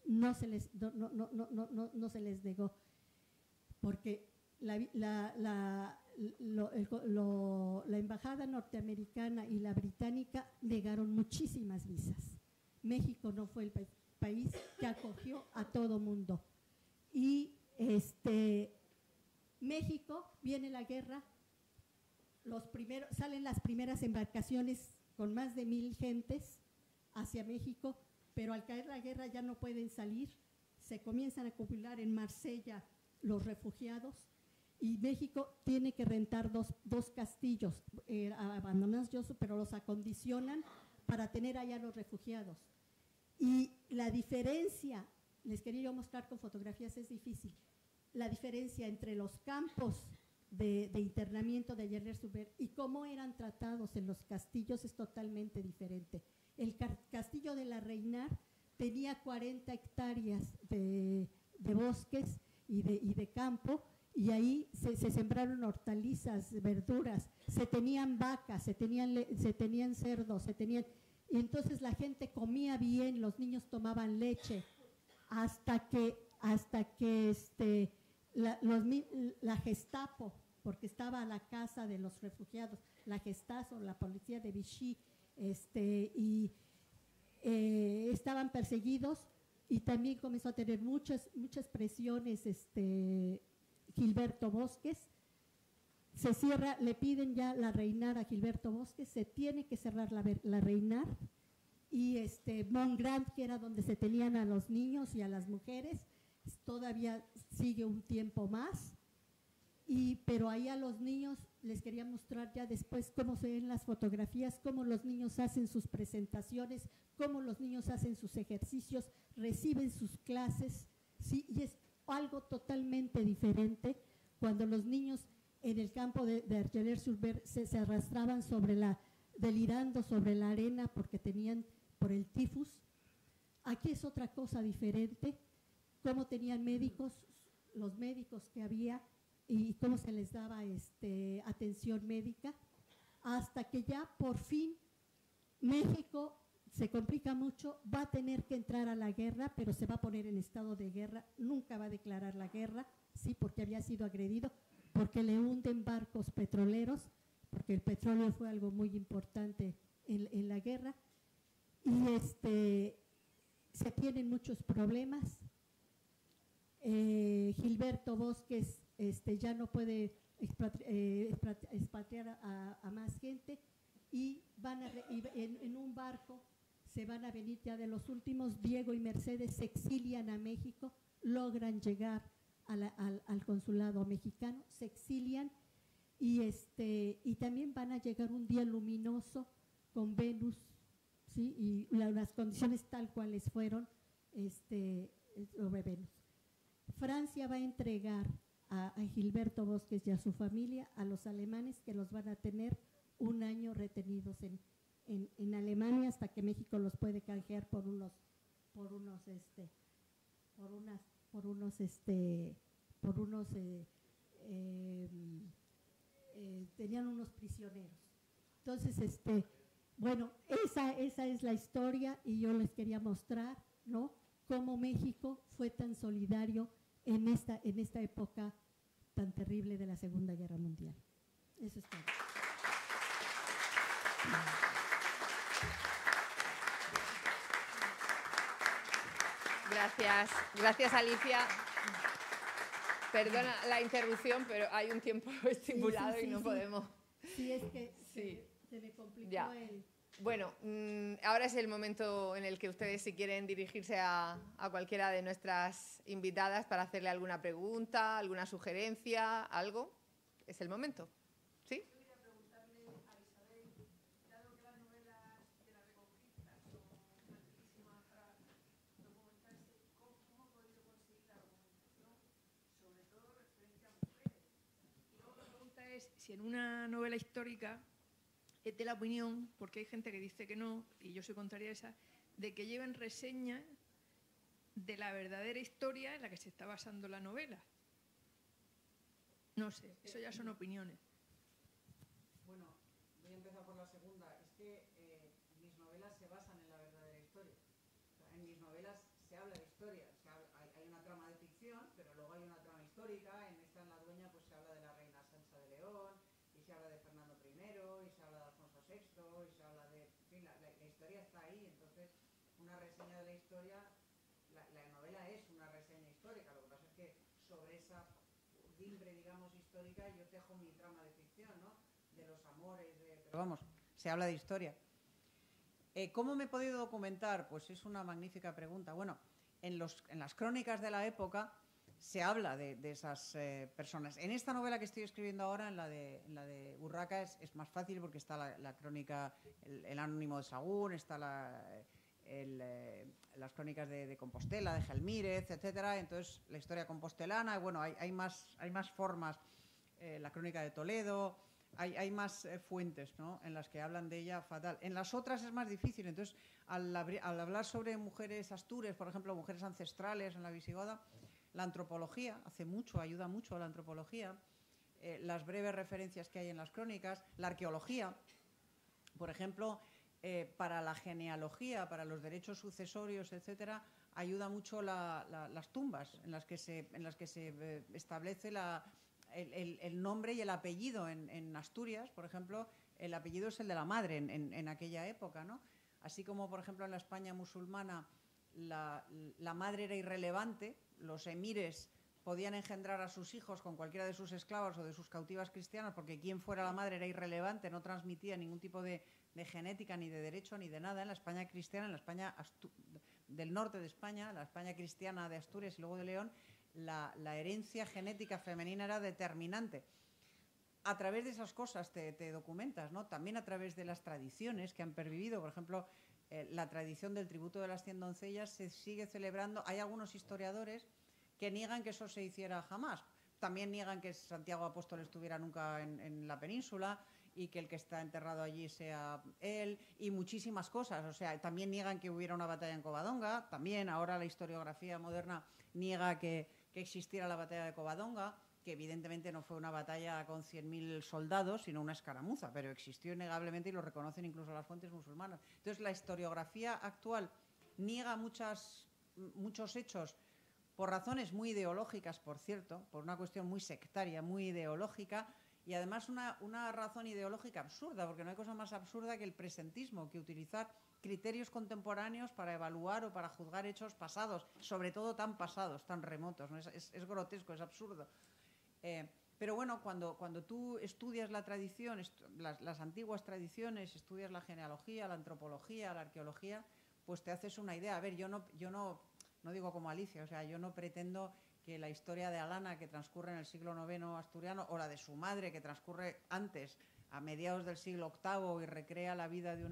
No se les negó, porque la embajada norteamericana y la británica negaron muchísimas visas. México no fue el país que acogió a todo mundo. Y México, viene la guerra, salen las primeras embarcaciones con más de 1,000 gentes hacia México, pero al caer la guerra ya no pueden salir, se comienzan a acumular en Marsella los refugiados y México tiene que rentar dos castillos abandonados, pero los acondicionan para tener allá los refugiados. Y la diferencia, les quería yo mostrar con fotografías, es difícil, la diferencia entre los campos de internamiento de Argelers-sur-Mer y cómo eran tratados en los castillos es totalmente diferente. El castillo de la Reinar tenía 40 hectáreas de bosques y de campo, y ahí se sembraron hortalizas, verduras, se tenían vacas, se tenían cerdos, y entonces la gente comía bien, los niños tomaban leche, hasta que la Gestapo, porque estaba a la casa de los refugiados, la Gestapo, la policía de Vichy, y estaban perseguidos y también comenzó a tener muchas presiones Gilberto Bosques. Se cierra, le piden ya la reinar a Gilberto Bosques, se tiene que cerrar la reinar, y Montgrand, que era donde se tenían a los niños y a las mujeres, todavía sigue un tiempo más, pero ahí a los niños les quería mostrar ya después cómo se ven las fotografías, cómo los niños hacen sus presentaciones, cómo los niños hacen sus ejercicios, reciben sus clases, ¿sí? Y es algo totalmente diferente cuando los niños en el campo de Argelers-sur-Mer se arrastraban delirando sobre la arena porque tenían por el tifus. Aquí es otra cosa diferente, cómo tenían médicos, los médicos que había y cómo se les daba atención médica, hasta que ya por fin México se complica mucho, va a tener que entrar a la guerra, pero se va a poner en estado de guerra, nunca va a declarar la guerra, sí, porque había sido agredido, porque le hunden barcos petroleros, porque el petróleo fue algo muy importante en la guerra, y se tienen muchos problemas. Gilberto Bosques ya no puede expatriar a más gente, y en un barco se van a venir ya de los últimos. Diego y Mercedes se exilian a México, logran llegar al consulado mexicano, se exilian, y también van a llegar un día luminoso con Venus, ¿sí? Y las condiciones tal cuales fueron sobre Venus. Francia va a entregar a Gilberto Bosques y a su familia a los alemanes, que los van a tener un año retenidos en Alemania, hasta que México los puede canjear tenían unos prisioneros. Entonces, bueno, esa es la historia, y yo les quería mostrar, ¿no?, cómo México fue tan solidario en esta época tan terrible de la Segunda Guerra Mundial. Eso es todo. Gracias Alicia. Perdona la interrupción, pero hay un tiempo estipulado y no podemos. Sí, es que se me complicó ya. Bueno, ahora es el momento en el que ustedes, si quieren dirigirse a cualquiera de nuestras invitadas para hacerle alguna pregunta, alguna sugerencia, algo, es el momento. ¿Sí? Yo quería preguntarle a Isabel, dado que las novelas de la Reconquista son facilísimas para documentarse, ¿cómo ha podido conseguir la documentación, sobre todo referente a mujeres? Y luego la pregunta es si en una novela histórica es de la opinión, porque hay gente que dice que no, y yo soy contraria a esa, de que lleven reseña de la verdadera historia en la que se está basando la novela. No sé, eso ya son opiniones. Bueno, voy a empezar por la segunda. Es que mis novelas se basan en la verdadera historia. O sea, en mis novelas se habla de historia. Hay una trama de ficción, pero luego hay una trama histórica. En esta, en La Dueña, pues se habla de la reina Sancha de León, y se habla de Fernando I, y se habla de Alfonso VI, y se habla de... En fin, la historia está ahí. Entonces, una reseña de la historia, la novela es una reseña histórica. Lo que pasa es que sobre esa urdimbre, digamos, histórica, yo tejo mi trama de ficción, ¿no?, de los amores, pero vamos, se habla de historia. ¿Cómo me he podido documentar? Pues es una magnífica pregunta. Bueno, en las crónicas de la época se habla de esas personas. En esta novela que estoy escribiendo ahora, en la de Urraca, es más fácil, porque está la crónica, el anónimo de Sagún, está las crónicas de Compostela, de Gelmírez, etcétera. Entonces, la historia compostelana, bueno, hay más formas, la crónica de Toledo, hay más fuentes, ¿no?, en las que hablan de ella fatal. En las otras es más difícil. Entonces, al hablar sobre mujeres astures, por ejemplo, mujeres ancestrales en la Visigoda, la antropología ayuda mucho a la antropología, las breves referencias que hay en las crónicas, la arqueología, por ejemplo, para la genealogía, para los derechos sucesorios, etcétera, ayuda mucho las tumbas en las que se establece el nombre y el apellido. En Asturias, por ejemplo, el apellido es el de la madre en aquella época, ¿no? Así como, por ejemplo, en la España musulmana la madre era irrelevante, los emires podían engendrar a sus hijos con cualquiera de sus esclavas o de sus cautivas cristianas, porque quien fuera la madre era irrelevante, no transmitía ningún tipo de genética, ni de derecho, ni de nada. En la España cristiana, en la España del norte de España, la España cristiana de Asturias y luego de León, la herencia genética femenina era determinante. A través de esas cosas te documentas, ¿no? También a través de las tradiciones que han pervivido. Por ejemplo, la tradición del tributo de las 100 doncellas se sigue celebrando. Hay algunos historiadores que niegan que eso se hiciera jamás. También niegan que Santiago Apóstol estuviera nunca en la península y que el que está enterrado allí sea él, y muchísimas cosas. O sea, también niegan que hubiera una batalla en Covadonga. También ahora la historiografía moderna niega que existiera la batalla de Covadonga, que evidentemente no fue una batalla con 100.000 soldados, sino una escaramuza, pero existió innegablemente y lo reconocen incluso las fuentes musulmanas. Entonces, la historiografía actual niega muchos hechos por razones muy ideológicas, por cierto, por una cuestión muy sectaria, muy ideológica, y además una razón ideológica absurda, porque no hay cosa más absurda que el presentismo, que utilizar criterios contemporáneos para evaluar o para juzgar hechos pasados, sobre todo tan pasados, tan remotos, ¿no? Es grotesco, es absurdo. Pero bueno, cuando tú estudias la tradición, las antiguas tradiciones, estudias la genealogía, la antropología, la arqueología, pues te haces una idea. A ver, yo no digo como Alicia, o sea, yo no pretendo que la historia de Alana, que transcurre en el siglo IX asturiano, o la de su madre, que transcurre antes, a mediados del siglo VIII, y recrea la vida de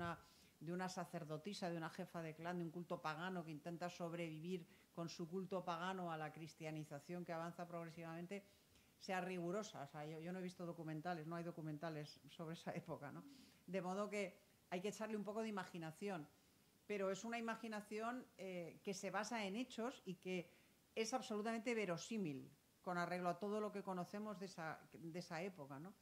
una sacerdotisa, de una jefa de clan, de un culto pagano que intenta sobrevivir con su culto pagano a la cristianización que avanza progresivamente, sea rigurosa. O sea, yo no he visto documentales, no hay documentales sobre esa época, ¿no? De modo que hay que echarle un poco de imaginación, pero es una imaginación que se basa en hechos y que es absolutamente verosímil con arreglo a todo lo que conocemos de esa época, ¿no?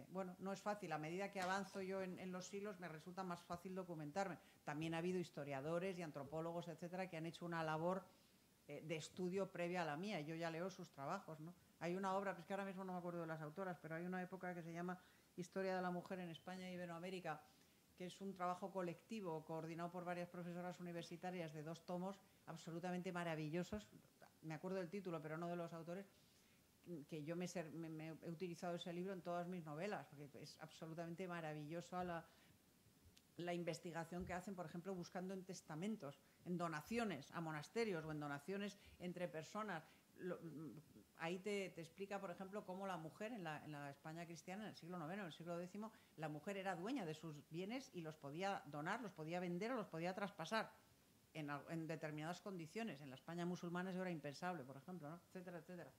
Bueno, no es fácil. A medida que avanzo yo en los siglos me resulta más fácil documentarme. También ha habido historiadores y antropólogos, etcétera, que han hecho una labor de estudio previa a la mía. Yo ya leo sus trabajos, ¿no? Hay una obra, pues que ahora mismo no me acuerdo de las autoras, pero hay una época que se llama Historia de la Mujer en España y Iberoamérica, que es un trabajo colectivo coordinado por varias profesoras universitarias de 2 tomos absolutamente maravillosos. Me acuerdo del título, pero no de los autores, que yo me he utilizado ese libro en todas mis novelas, porque es absolutamente maravillosa la investigación que hacen, por ejemplo, buscando en testamentos, en donaciones a monasterios o en donaciones entre personas. Ahí te explica, por ejemplo, cómo la mujer en la España cristiana, en el siglo IX, en el siglo X, la mujer era dueña de sus bienes y los podía donar, los podía vender o los podía traspasar en determinadas condiciones. En la España musulmana eso era impensable, por ejemplo, ¿no? Etcétera, etcétera.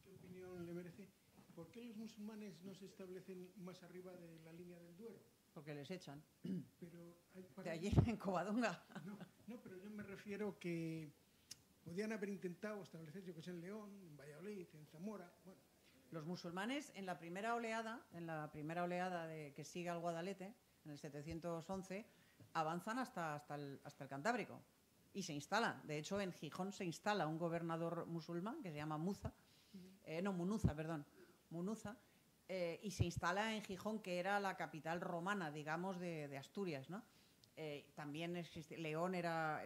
¿Qué opinión le merece? ¿Por qué los musulmanes no se establecen más arriba de la línea del Duero? Porque les echan. Pero de allí en Covadonga. No, pero yo me refiero que podían haber intentado establecer, yo que sé, en León, en Valladolid, en Zamora. Bueno. Los musulmanes en la primera oleada que sigue al Guadalete, en el 711, avanzan hasta el Cantábrico y se instalan. De hecho, en Gijón se instala un gobernador musulmán que se llama Munuza, y se instala en Gijón, que era la capital romana, digamos, de Asturias, ¿no? También existe León, era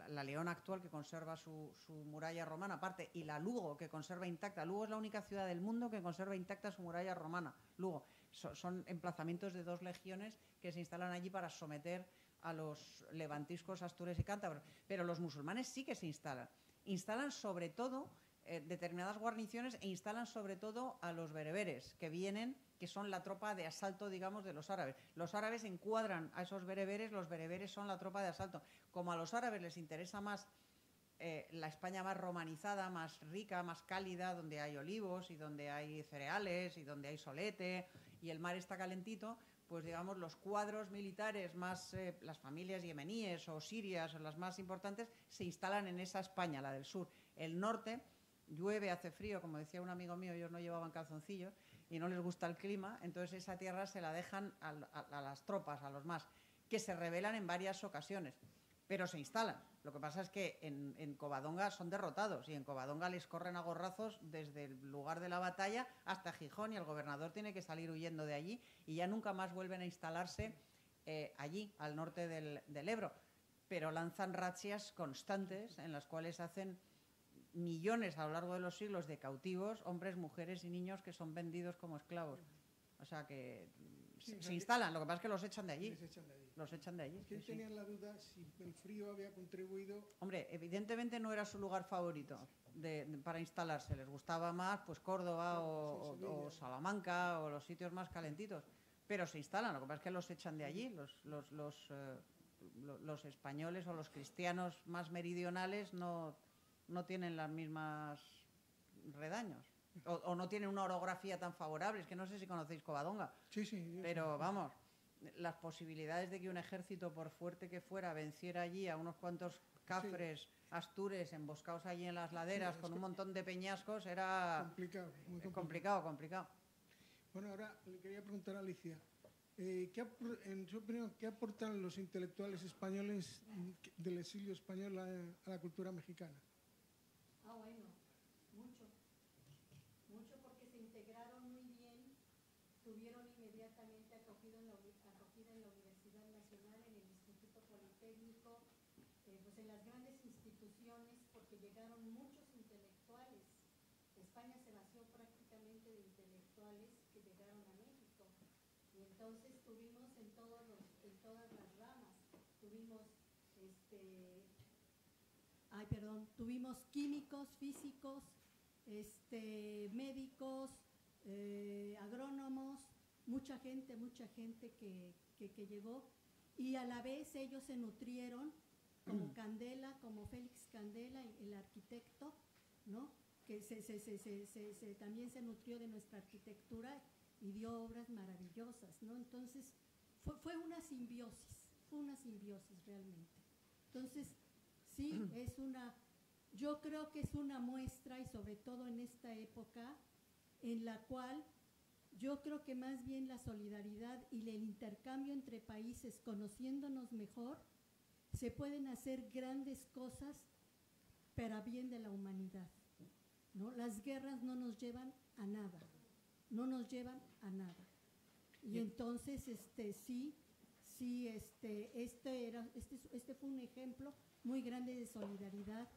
la León actual, que conserva su muralla romana aparte, y la Lugo, que conserva intacta. Lugo es la única ciudad del mundo que conserva intacta su muralla romana. Lugo son emplazamientos de 2 legiones que se instalan allí para someter a los levantiscos astures y cántabros. Pero los musulmanes sí que se instalan sobre todo determinadas guarniciones, e instalan sobre todo a los bereberes que son la tropa de asalto, digamos, de los árabes. Los árabes encuadran a esos bereberes, los bereberes son la tropa de asalto. Como a los árabes les interesa más la España más romanizada, más rica, más cálida, donde hay olivos y donde hay cereales y donde hay solete y el mar está calentito, pues digamos los cuadros militares más, las familias yemeníes o sirias, o las más importantes, se instalan en esa España, la del sur. El norte llueve, hace frío, como decía un amigo mío, ellos no llevaban calzoncillos y no les gusta el clima, entonces esa tierra se la dejan a las tropas, a los más, que se rebelan en varias ocasiones, pero se instalan. Lo que pasa es que en Covadonga son derrotados y en Covadonga les corren a gorrazos desde el lugar de la batalla hasta Gijón y el gobernador tiene que salir huyendo de allí y ya nunca más vuelven a instalarse allí, al norte del Ebro. Pero lanzan razzias constantes en las cuales hacen millones a lo largo de los siglos de cautivos, hombres, mujeres y niños que son vendidos como esclavos. O sea que se instalan, lo que pasa es que los echan de allí. Les echan de allí. Los echan de allí. Es que Sí, sí. tenían la duda si el frío había contribuido. Hombre, evidentemente no era su lugar favorito para instalarse. Les gustaba más pues Córdoba o Salamanca o los sitios más calentitos. Pero se instalan, lo que pasa es que los echan de allí. Los españoles o los cristianos más meridionales no tienen las mismas redaños. O no tienen una orografía tan favorable. Es que no sé si conocéis Covadonga. Sí, sí. Pero vamos, las posibilidades de que un ejército, por fuerte que fuera, venciera allí a unos cuantos cafres, astures, emboscados allí en las laderas con un montón de peñascos, era Complicado, muy complicado. complicado. Bueno, ahora le quería preguntar a Alicia, en su opinión, ¿qué aportan los intelectuales españoles del exilio español a la cultura mexicana? Ah, bueno, mucho. Mucho porque se integraron muy bien, tuvieron inmediatamente acogida en la Universidad Nacional, en el Instituto Politécnico, pues en las grandes instituciones, porque llegaron muchos intelectuales. España se vació prácticamente de intelectuales que llegaron a México. Y entonces tuvimos en todas las ramas, tuvimos tuvimos químicos, físicos, médicos, agrónomos, mucha gente que llegó, y a la vez ellos se nutrieron como Candela, como Félix Candela, el arquitecto, ¿no? Que también se nutrió de nuestra arquitectura y dio obras maravillosas, ¿no? Entonces fue una simbiosis realmente. Entonces sí, yo creo que es una muestra, y sobre todo en esta época, en la cual yo creo que más bien la solidaridad y el intercambio entre países, conociéndonos mejor, se pueden hacer grandes cosas para bien de la humanidad, ¿no? Las guerras no nos llevan a nada, Y entonces, este fue un ejemplo muy grande de solidaridad,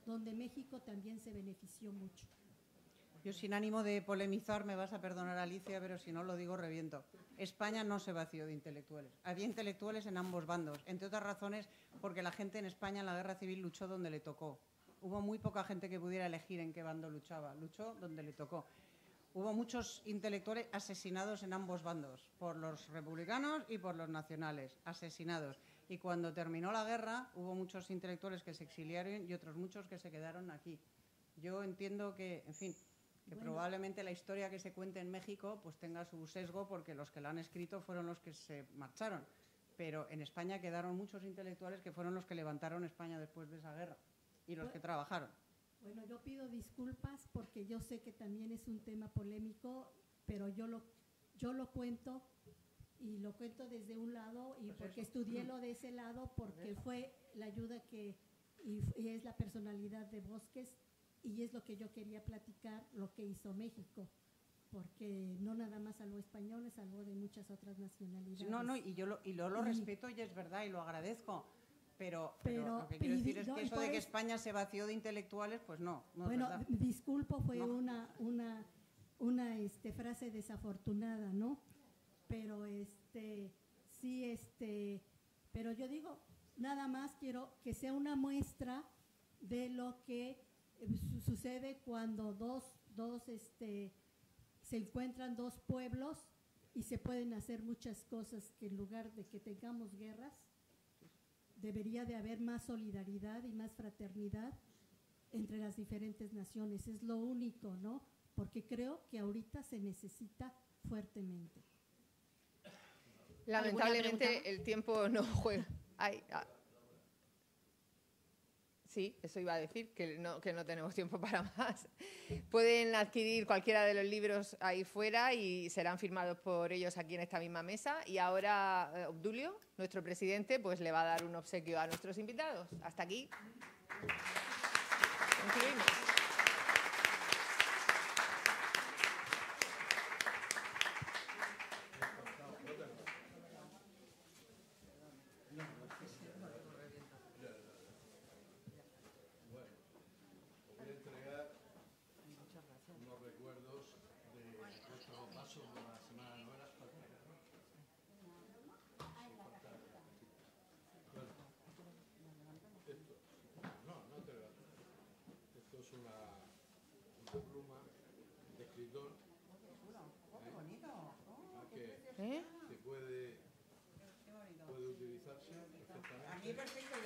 donde México también se benefició mucho. Yo, sin ánimo de polemizar, me vas a perdonar, Alicia, pero si no lo digo, reviento. España no se vació de intelectuales. Había intelectuales en ambos bandos, entre otras razones porque la gente en España en la guerra civil luchó donde le tocó. Hubo muy poca gente que pudiera elegir en qué bando luchaba. Luchó donde le tocó. Hubo muchos intelectuales asesinados en ambos bandos, por los republicanos y por los nacionales, asesinados. Y cuando terminó la guerra, hubo muchos intelectuales que se exiliaron y otros muchos que se quedaron aquí. Yo entiendo que, en fin, que probablemente la historia que se cuente en México pues tenga su sesgo porque los que la han escrito fueron los que se marcharon. Pero en España quedaron muchos intelectuales que fueron los que levantaron España después de esa guerra y los que trabajaron. Bueno, yo pido disculpas porque yo sé que también es un tema polémico, pero yo lo cuento, y lo cuento desde un lado, y porque estudié lo de ese lado, porque fue la ayuda y es la personalidad de Bosques, y es lo que yo quería platicar, lo que hizo México, porque no nada más salvó españoles, salvó de muchas otras nacionalidades. No, y yo lo respeto y es verdad y lo agradezco. Pero lo que quiero decir es que eso de que España se vació de intelectuales, pues no bueno, es verdad. Disculpo, fue una frase desafortunada, ¿no? Pero pero yo digo, nada más quiero que sea una muestra de lo que sucede cuando se encuentran dos pueblos y se pueden hacer muchas cosas, que en lugar de que tengamos guerras, debería de haber más solidaridad y más fraternidad entre las diferentes naciones. Es lo único, ¿no? Porque creo que ahorita se necesita fuertemente. Lamentablemente el tiempo no juega. Sí, eso iba a decir, que no tenemos tiempo para más. Pueden adquirir cualquiera de los libros ahí fuera y serán firmados por ellos aquí en esta misma mesa. Y ahora Obdulio, nuestro presidente, pues le va a dar un obsequio a nuestros invitados. Hasta aquí. Concluimos. Unos recuerdos de nuestro paso por la Semana de Novelas. No te levantes. Esto es una pluma de escritor que puede utilizarse perfectamente. A mí perfecto.